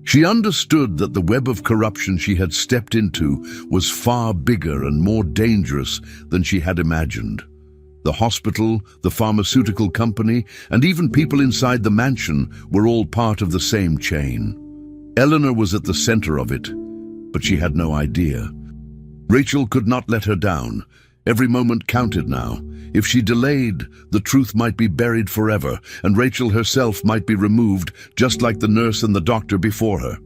She understood that the web of corruption she had stepped into was far bigger and more dangerous than she had imagined. The hospital, the pharmaceutical company, and even people inside the mansion were all part of the same chain. Eleanor was at the center of it, but she had no idea. Rachel could not let her down. Every moment counted now. If she delayed, the truth might be buried forever, and Rachel herself might be removed, just like the nurse and the doctor before her.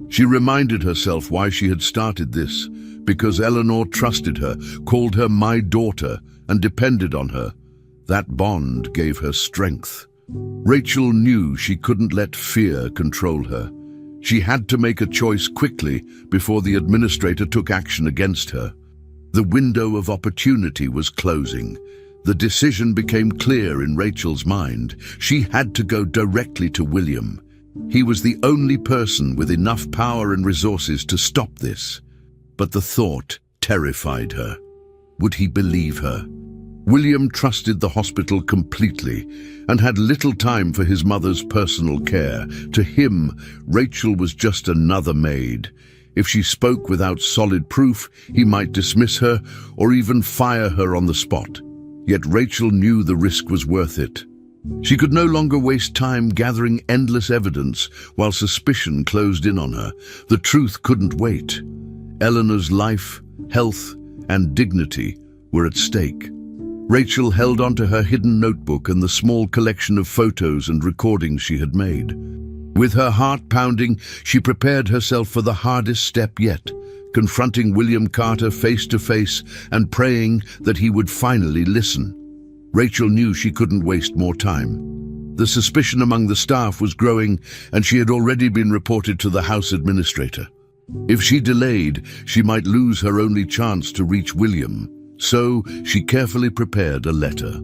She reminded herself why she had started this, because Eleanor trusted her, called her my daughter, and depended on her. That bond gave her strength. Rachel knew she couldn't let fear control her. She had to make a choice quickly before the administrator took action against her. The window of opportunity was closing. The decision became clear in Rachel's mind. She had to go directly to William. He was the only person with enough power and resources to stop this. But the thought terrified her. Would he believe her? William trusted the hospital completely and had little time for his mother's personal care. To him, Rachel was just another maid. If she spoke without solid proof, he might dismiss her or even fire her on the spot. Yet Rachel knew the risk was worth it. She could no longer waste time gathering endless evidence while suspicion closed in on her. The truth couldn't wait. Eleanor's life, health, and dignity were at stake. Rachel held onto her hidden notebook and the small collection of photos and recordings she had made. With her heart pounding, she prepared herself for the hardest step yet, confronting William Carter face to face and praying that he would finally listen. Rachel knew she couldn't waste more time. The suspicion among the staff was growing, and she had already been reported to the house administrator. If she delayed, she might lose her only chance to reach William, so she carefully prepared a letter.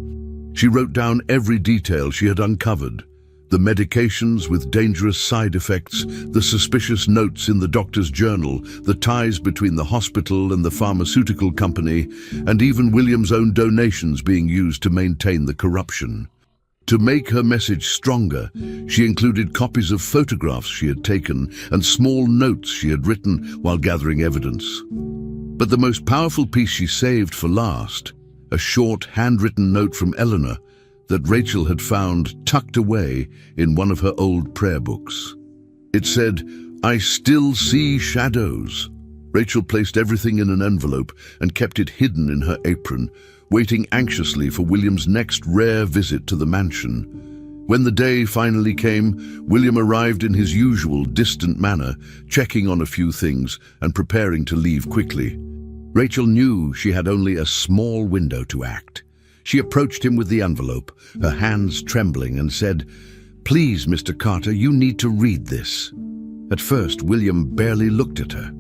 She wrote down every detail she had uncovered: the medications with dangerous side effects, the suspicious notes in the doctor's journal, the ties between the hospital and the pharmaceutical company, and even William's own donations being used to maintain the corruption. To make her message stronger, she included copies of photographs she had taken and small notes she had written while gathering evidence. But the most powerful piece she saved for last: a short handwritten note from Eleanor that Rachel had found tucked away in one of her old prayer books. It said, "I still see shadows." Rachel placed everything in an envelope and kept it hidden in her apron, waiting anxiously for William's next rare visit to the mansion. When the day finally came, William arrived in his usual distant manner, checking on a few things and preparing to leave quickly. Rachel knew she had only a small window to act. She approached him with the envelope, her hands trembling, and said, "Please, Mr. Carter, you need to read this." At first, William barely looked at her.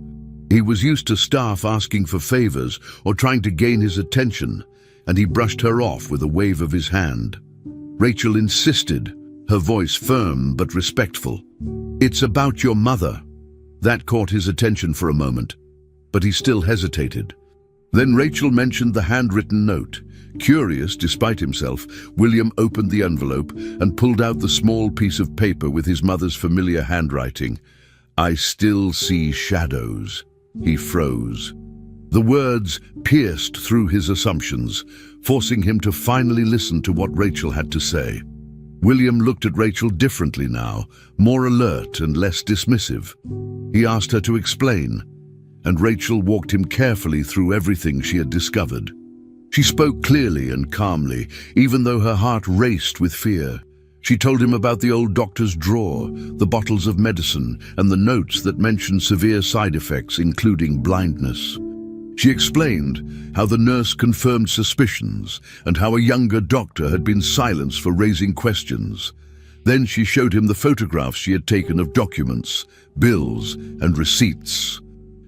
He was used to staff asking for favors or trying to gain his attention, and he brushed her off with a wave of his hand. Rachel insisted, her voice firm but respectful. "It's about your mother." That caught his attention for a moment, but he still hesitated. Then Rachel mentioned the handwritten note. Curious despite himself, William opened the envelope and pulled out the small piece of paper with his mother's familiar handwriting. "I still see shadows." He froze. The words pierced through his assumptions, forcing him to finally listen to what Rachel had to say. William looked at Rachel differently now, more alert and less dismissive. He asked her to explain, and Rachel walked him carefully through everything she had discovered. She spoke clearly and calmly, even though her heart raced with fear. She told him about the old doctor's drawer, the bottles of medicine, and the notes that mentioned severe side effects, including blindness. She explained how the nurse confirmed suspicions and how a younger doctor had been silenced for raising questions. Then she showed him the photographs she had taken of documents, bills, and receipts.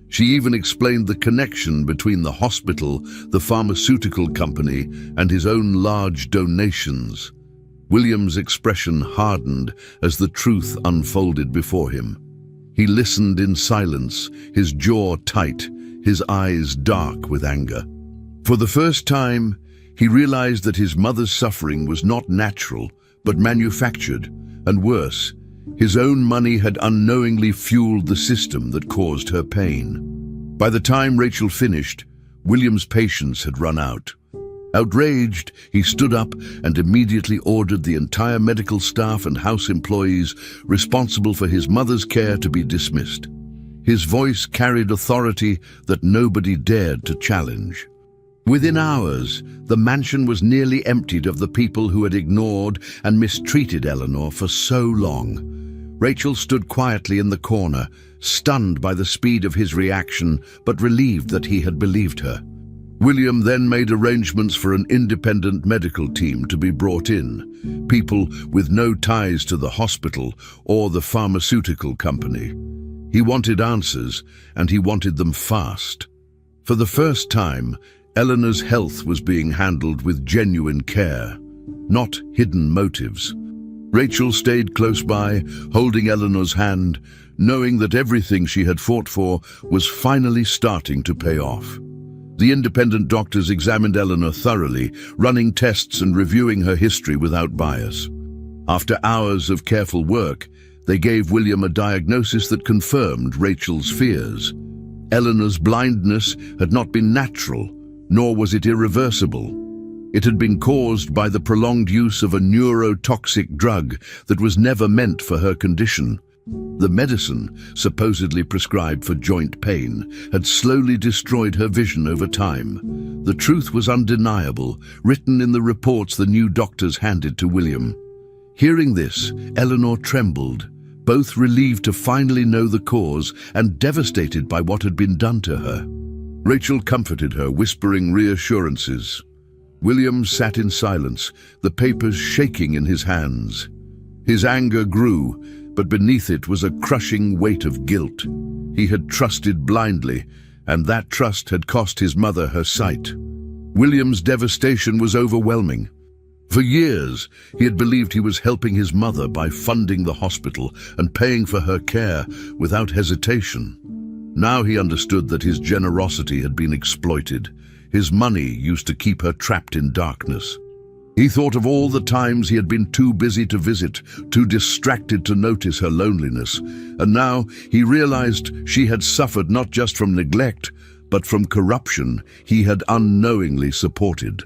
She even explained the connection between the hospital, the pharmaceutical company, and his own large donations. William's expression hardened as the truth unfolded before him. He listened in silence, his jaw tight, his eyes dark with anger. For the first time, he realized that his mother's suffering was not natural, but manufactured, and worse, his own money had unknowingly fueled the system that caused her pain. By the time Rachel finished, William's patience had run out. Outraged, he stood up and immediately ordered the entire medical staff and house employees responsible for his mother's care to be dismissed. His voice carried authority that nobody dared to challenge. Within hours, the mansion was nearly emptied of the people who had ignored and mistreated Eleanor for so long. Rachel stood quietly in the corner, stunned by the speed of his reaction, but relieved that he had believed her. William then made arrangements for an independent medical team to be brought in, people with no ties to the hospital or the pharmaceutical company. He wanted answers, and he wanted them fast. For the first time, Eleanor's health was being handled with genuine care, not hidden motives. Rachel stayed close by, holding Eleanor's hand, knowing that everything she had fought for was finally starting to pay off. The independent doctors examined Eleanor thoroughly, running tests and reviewing her history without bias. After hours of careful work, they gave William a diagnosis that confirmed Rachel's fears. Eleanor's blindness had not been natural, nor was it irreversible. It had been caused by the prolonged use of a neurotoxic drug that was never meant for her condition. The medicine, supposedly prescribed for joint pain, had slowly destroyed her vision over time. The truth was undeniable, written in the reports the new doctors handed to William. Hearing this, Eleanor trembled, both relieved to finally know the cause and devastated by what had been done to her. Rachel comforted her, whispering reassurances. William sat in silence, the papers shaking in his hands. His anger grew, but beneath it was a crushing weight of guilt. He had trusted blindly, and that trust had cost his mother her sight. William's devastation was overwhelming. For years, he had believed he was helping his mother by funding the hospital and paying for her care without hesitation. Now he understood that his generosity had been exploited. His money used to keep her trapped in darkness. He thought of all the times he had been too busy to visit, too distracted to notice her loneliness, and now he realized she had suffered not just from neglect, but from corruption he had unknowingly supported.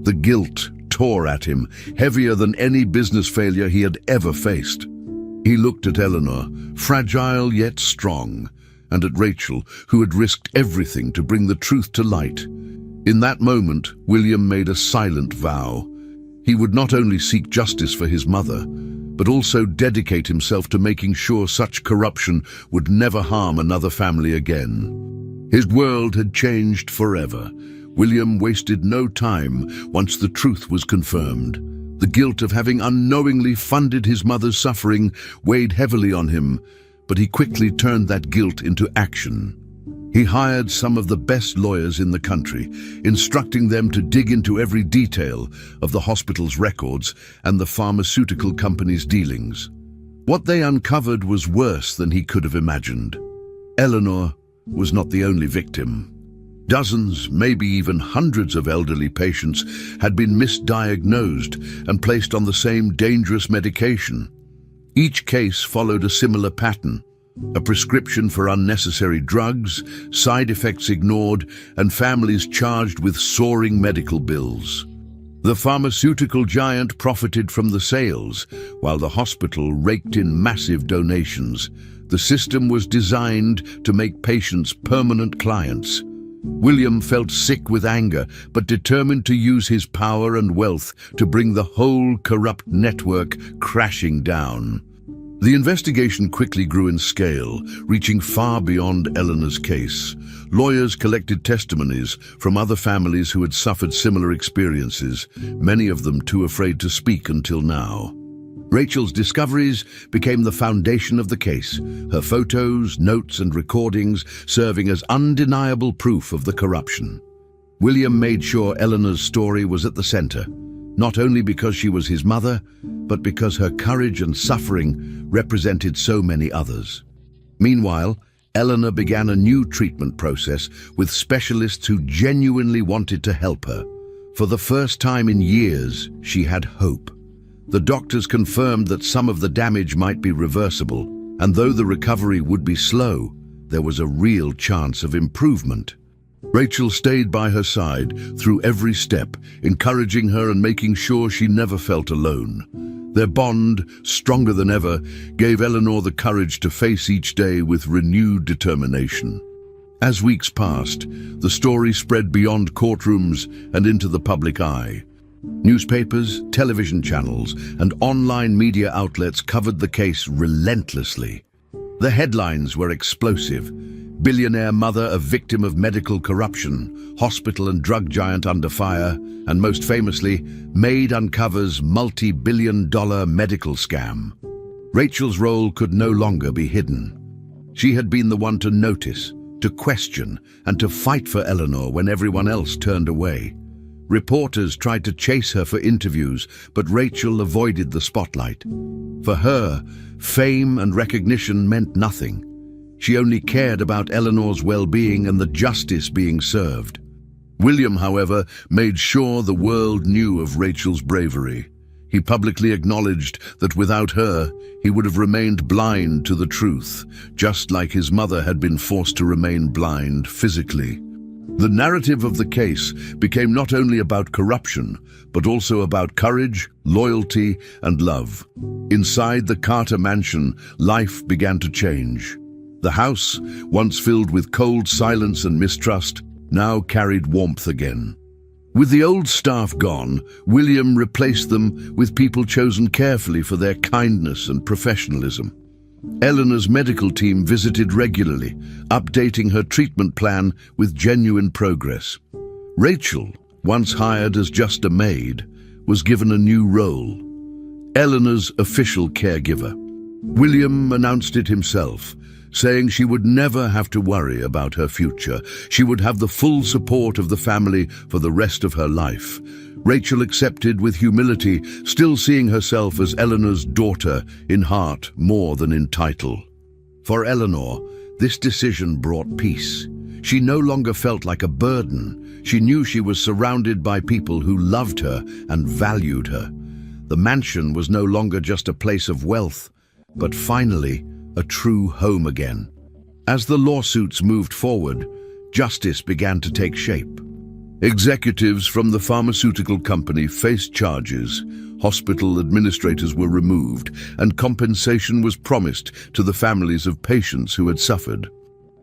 The guilt tore at him, heavier than any business failure he had ever faced. He looked at Eleanor, fragile yet strong, and at Rachel, who had risked everything to bring the truth to light. In that moment, William made a silent vow. He would not only seek justice for his mother, but also dedicate himself to making sure such corruption would never harm another family again. His world had changed forever. William wasted no time once the truth was confirmed. The guilt of having unknowingly funded his mother's suffering weighed heavily on him, but he quickly turned that guilt into action. He hired some of the best lawyers in the country, instructing them to dig into every detail of the hospital's records and the pharmaceutical company's dealings. What they uncovered was worse than he could have imagined. Eleanor was not the only victim. Dozens, maybe even hundreds of elderly patients had been misdiagnosed and placed on the same dangerous medication. Each case followed a similar pattern: a prescription for unnecessary drugs, side effects ignored, and families charged with soaring medical bills. The pharmaceutical giant profited from the sales, while the hospital raked in massive donations. The system was designed to make patients permanent clients. William felt sick with anger, but determined to use his power and wealth to bring the whole corrupt network crashing down. The investigation quickly grew in scale, reaching far beyond Eleanor's case. Lawyers collected testimonies from other families who had suffered similar experiences, many of them too afraid to speak until now. Rachel's discoveries became the foundation of the case, her photos, notes, and recordings serving as undeniable proof of the corruption. William made sure Eleanor's story was at the center, not only because she was his mother, but because her courage and suffering represented so many others. Meanwhile, Eleanor began a new treatment process with specialists who genuinely wanted to help her. For the first time in years, she had hope. The doctors confirmed that some of the damage might be reversible, and though the recovery would be slow, there was a real chance of improvement. Rachel stayed by her side through every step, encouraging her and making sure she never felt alone. Their bond, stronger than ever, gave Eleanor the courage to face each day with renewed determination. As weeks passed, the story spread beyond courtrooms and into the public eye. Newspapers, television channels, and online media outlets covered the case relentlessly. The headlines were explosive: billionaire mother a victim of medical corruption, hospital and drug giant under fire, and most famously, Maid uncovers multi-billion-dollar medical scam. Rachel's role could no longer be hidden. She had been the one to notice, to question, and to fight for Eleanor when everyone else turned away. Reporters tried to chase her for interviews, but Rachel avoided the spotlight. For her, fame and recognition meant nothing. She only cared about Eleanor's well-being and the justice being served. William, however, made sure the world knew of Rachel's bravery. He publicly acknowledged that without her, he would have remained blind to the truth, just like his mother had been forced to remain blind physically. The narrative of the case became not only about corruption, but also about courage, loyalty, and love. Inside the Carter mansion, life began to change. The house, once filled with cold silence and mistrust, now carried warmth again. With the old staff gone, William replaced them with people chosen carefully for their kindness and professionalism. Eleanor's medical team visited regularly, updating her treatment plan with genuine progress. Rachel, once hired as just a maid, was given a new role. Eleanor's official caregiver. William announced it himself, saying she would never have to worry about her future. She would have the full support of the family for the rest of her life. Rachel accepted with humility, still seeing herself as Eleanor's daughter in heart more than in title. For Eleanor, this decision brought peace. She no longer felt like a burden. She knew she was surrounded by people who loved her and valued her. The mansion was no longer just a place of wealth, but finally a true home again. As the lawsuits moved forward, justice began to take shape. Executives from the pharmaceutical company faced charges, hospital administrators were removed, and compensation was promised to the families of patients who had suffered.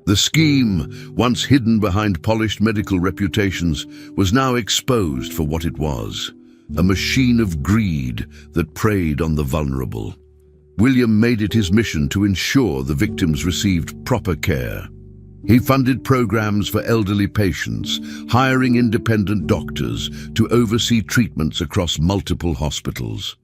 The scheme, once hidden behind polished medical reputations, was now exposed for what it was, a machine of greed that preyed on the vulnerable. William made it his mission to ensure the victims received proper care. He funded programs for elderly patients, hiring independent doctors to oversee treatments across multiple hospitals.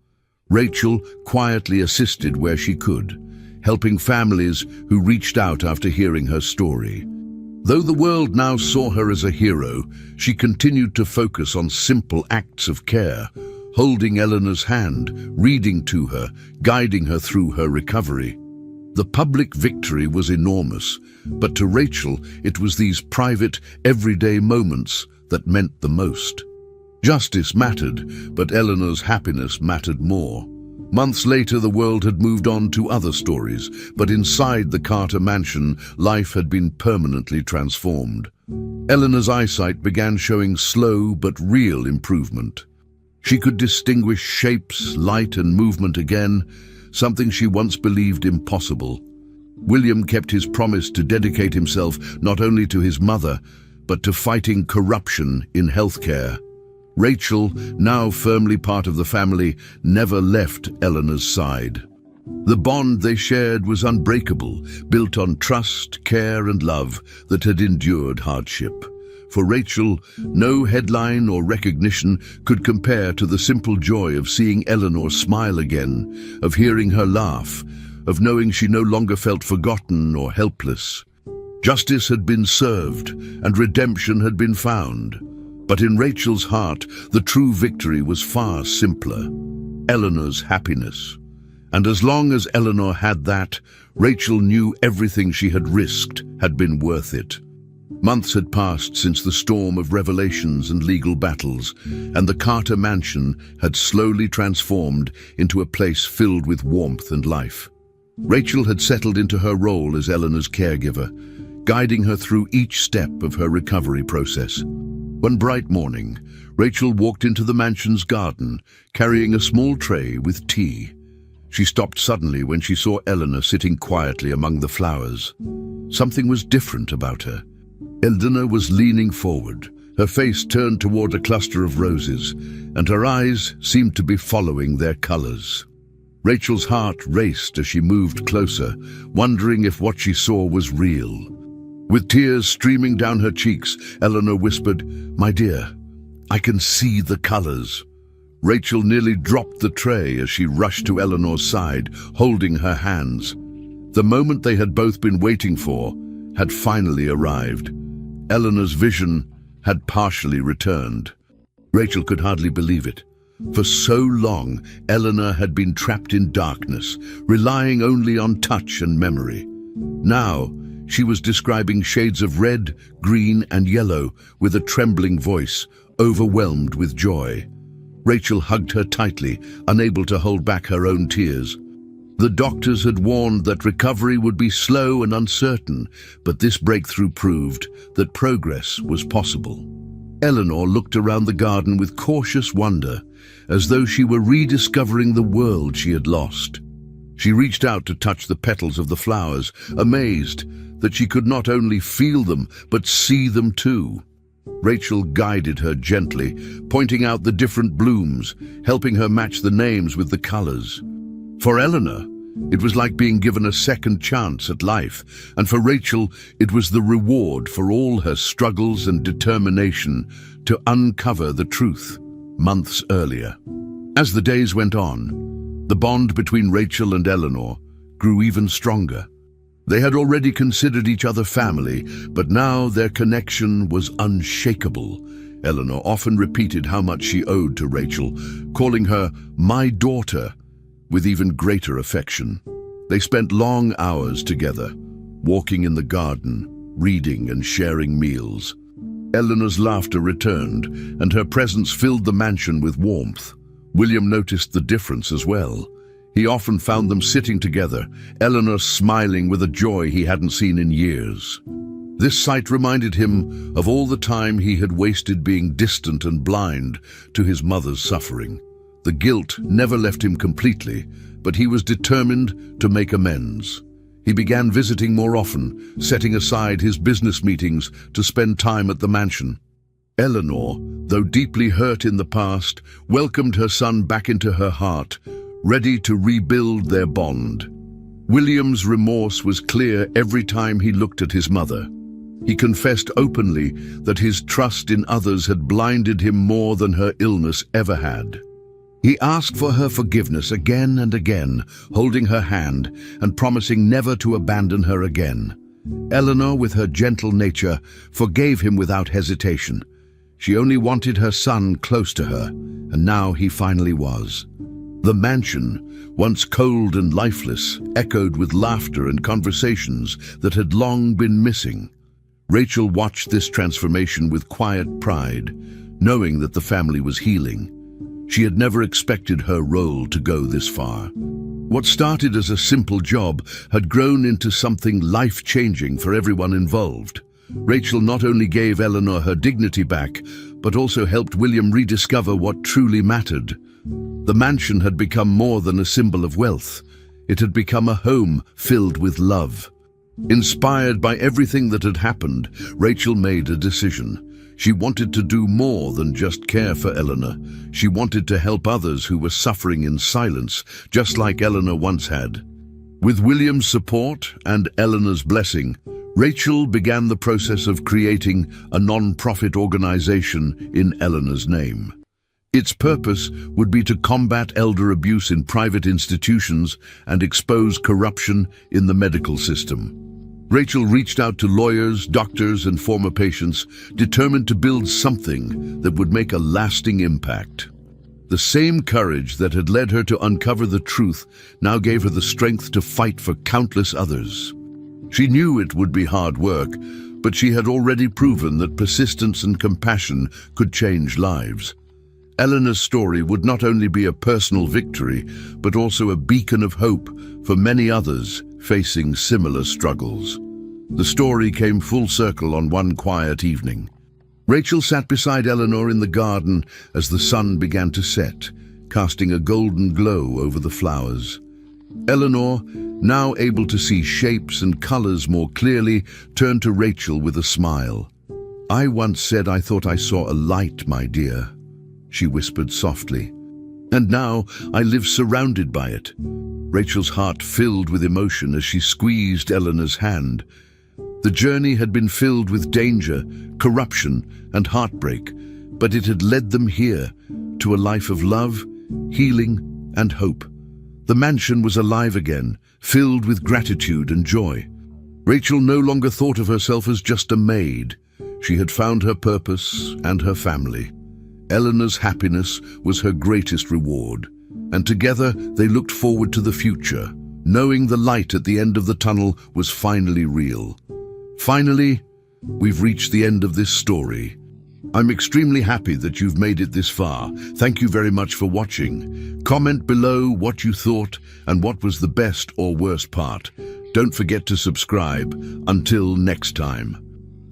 Rachel quietly assisted where she could, helping families who reached out after hearing her story. Though the world now saw her as a hero, she continued to focus on simple acts of care, holding Eleanor's hand, reading to her, guiding her through her recovery. The public victory was enormous, but to Rachel, it was these private, everyday moments that meant the most. Justice mattered, but Eleanor's happiness mattered more. Months later, the world had moved on to other stories, but inside the Carter mansion, life had been permanently transformed. Eleanor's eyesight began showing slow but real improvement. She could distinguish shapes, light, and movement again, something she once believed impossible. William kept his promise to dedicate himself not only to his mother, but to fighting corruption in healthcare. Rachel, now firmly part of the family, never left Eleanor's side. The bond they shared was unbreakable, built on trust, care, and love that had endured hardship. For Rachel, no headline or recognition could compare to the simple joy of seeing Eleanor smile again, of hearing her laugh, of knowing she no longer felt forgotten or helpless. Justice had been served and redemption had been found. But in Rachel's heart, the true victory was far simpler: Eleanor's happiness. And as long as Eleanor had that, Rachel knew everything she had risked had been worth it. Months had passed since the storm of revelations and legal battles, and the Carter mansion had slowly transformed into a place filled with warmth and life. Rachel had settled into her role as Eleanor's caregiver, guiding her through each step of her recovery process. One bright morning, Rachel walked into the mansion's garden, carrying a small tray with tea. She stopped suddenly when she saw Eleanor sitting quietly among the flowers. Something was different about her. Eleanor was leaning forward, her face turned toward a cluster of roses, and her eyes seemed to be following their colors. Rachel's heart raced as she moved closer, wondering if what she saw was real. With tears streaming down her cheeks, Eleanor whispered, "My dear, I can see the colors." Rachel nearly dropped the tray as she rushed to Eleanor's side, holding her hands. The moment they had both been waiting for had finally arrived. Eleanor's vision had partially returned. Rachel could hardly believe it. For so long, Eleanor had been trapped in darkness, relying only on touch and memory. Now, she was describing shades of red, green, and yellow with a trembling voice, overwhelmed with joy. Rachel hugged her tightly, unable to hold back her own tears. The doctors had warned that recovery would be slow and uncertain, but this breakthrough proved that progress was possible. Eleanor looked around the garden with cautious wonder, as though she were rediscovering the world she had lost. She reached out to touch the petals of the flowers, amazed that she could not only feel them, but see them too. Rachel guided her gently, pointing out the different blooms, helping her match the names with the colors. For Eleanor, it was like being given a second chance at life, and for Rachel, it was the reward for all her struggles and determination to uncover the truth months earlier. As the days went on, The bond between Rachel and Eleanor grew even stronger. They had already considered each other family, but now their connection was unshakable. Eleanor often repeated how much she owed to Rachel, calling her "my daughter" with even greater affection. They spent long hours together, walking in the garden, reading and sharing meals. Eleanor's laughter returned, and her presence filled the mansion with warmth. William noticed the difference as well. He often found them sitting together, Eleanor smiling with a joy he hadn't seen in years. This sight reminded him of all the time he had wasted being distant and blind to his mother's suffering. The guilt never left him completely, but he was determined to make amends. He began visiting more often, setting aside his business meetings to spend time at the mansion. Eleanor, though deeply hurt in the past, welcomed her son back into her heart, ready to rebuild their bond. William's remorse was clear every time he looked at his mother. He confessed openly that his trust in others had blinded him more than her illness ever had. He asked for her forgiveness again and again, holding her hand and promising never to abandon her again. Eleanor, with her gentle nature, forgave him without hesitation. She only wanted her son close to her, and now he finally was. The mansion, once cold and lifeless, echoed with laughter and conversations that had long been missing. Rachel watched this transformation with quiet pride, knowing that the family was healing. She had never expected her role to go this far. What started as a simple job had grown into something life-changing for everyone involved. Rachel not only gave Eleanor her dignity back, but also helped William rediscover what truly mattered. The mansion had become more than a symbol of wealth. It had become a home filled with love. Inspired by everything that had happened, Rachel made a decision. She wanted to do more than just care for Eleanor. She wanted to help others who were suffering in silence, just like Eleanor once had. With William's support and Eleanor's blessing, Rachel began the process of creating a non-profit organization in Eleanor's name. Its purpose would be to combat elder abuse in private institutions and expose corruption in the medical system. Rachel reached out to lawyers, doctors, and former patients, determined to build something that would make a lasting impact. The same courage that had led her to uncover the truth now gave her the strength to fight for countless others. She knew it would be hard work, but she had already proven that persistence and compassion could change lives. Eleanor's story would not only be a personal victory, but also a beacon of hope for many others facing similar struggles. The story came full circle on one quiet evening. Rachel sat beside Eleanor in the garden as the sun began to set, casting a golden glow over the flowers. Eleanor, now able to see shapes and colors more clearly, turned to Rachel with a smile. "I once said I thought I saw a light, my dear," she whispered softly. "And now I live surrounded by it." Rachel's heart filled with emotion as she squeezed Eleanor's hand. The journey had been filled with danger, corruption, and heartbreak, but it had led them here, to a life of love, healing, and hope. The mansion was alive again, filled with gratitude and joy. Rachel no longer thought of herself as just a maid. She had found her purpose and her family. Eleanor's happiness was her greatest reward, and together they looked forward to the future, knowing the light at the end of the tunnel was finally real. Finally, we've reached the end of this story. I'm extremely happy that you've made it this far. Thank you very much for watching. Comment below what you thought and what was the best or worst part. Don't forget to subscribe. Until next time.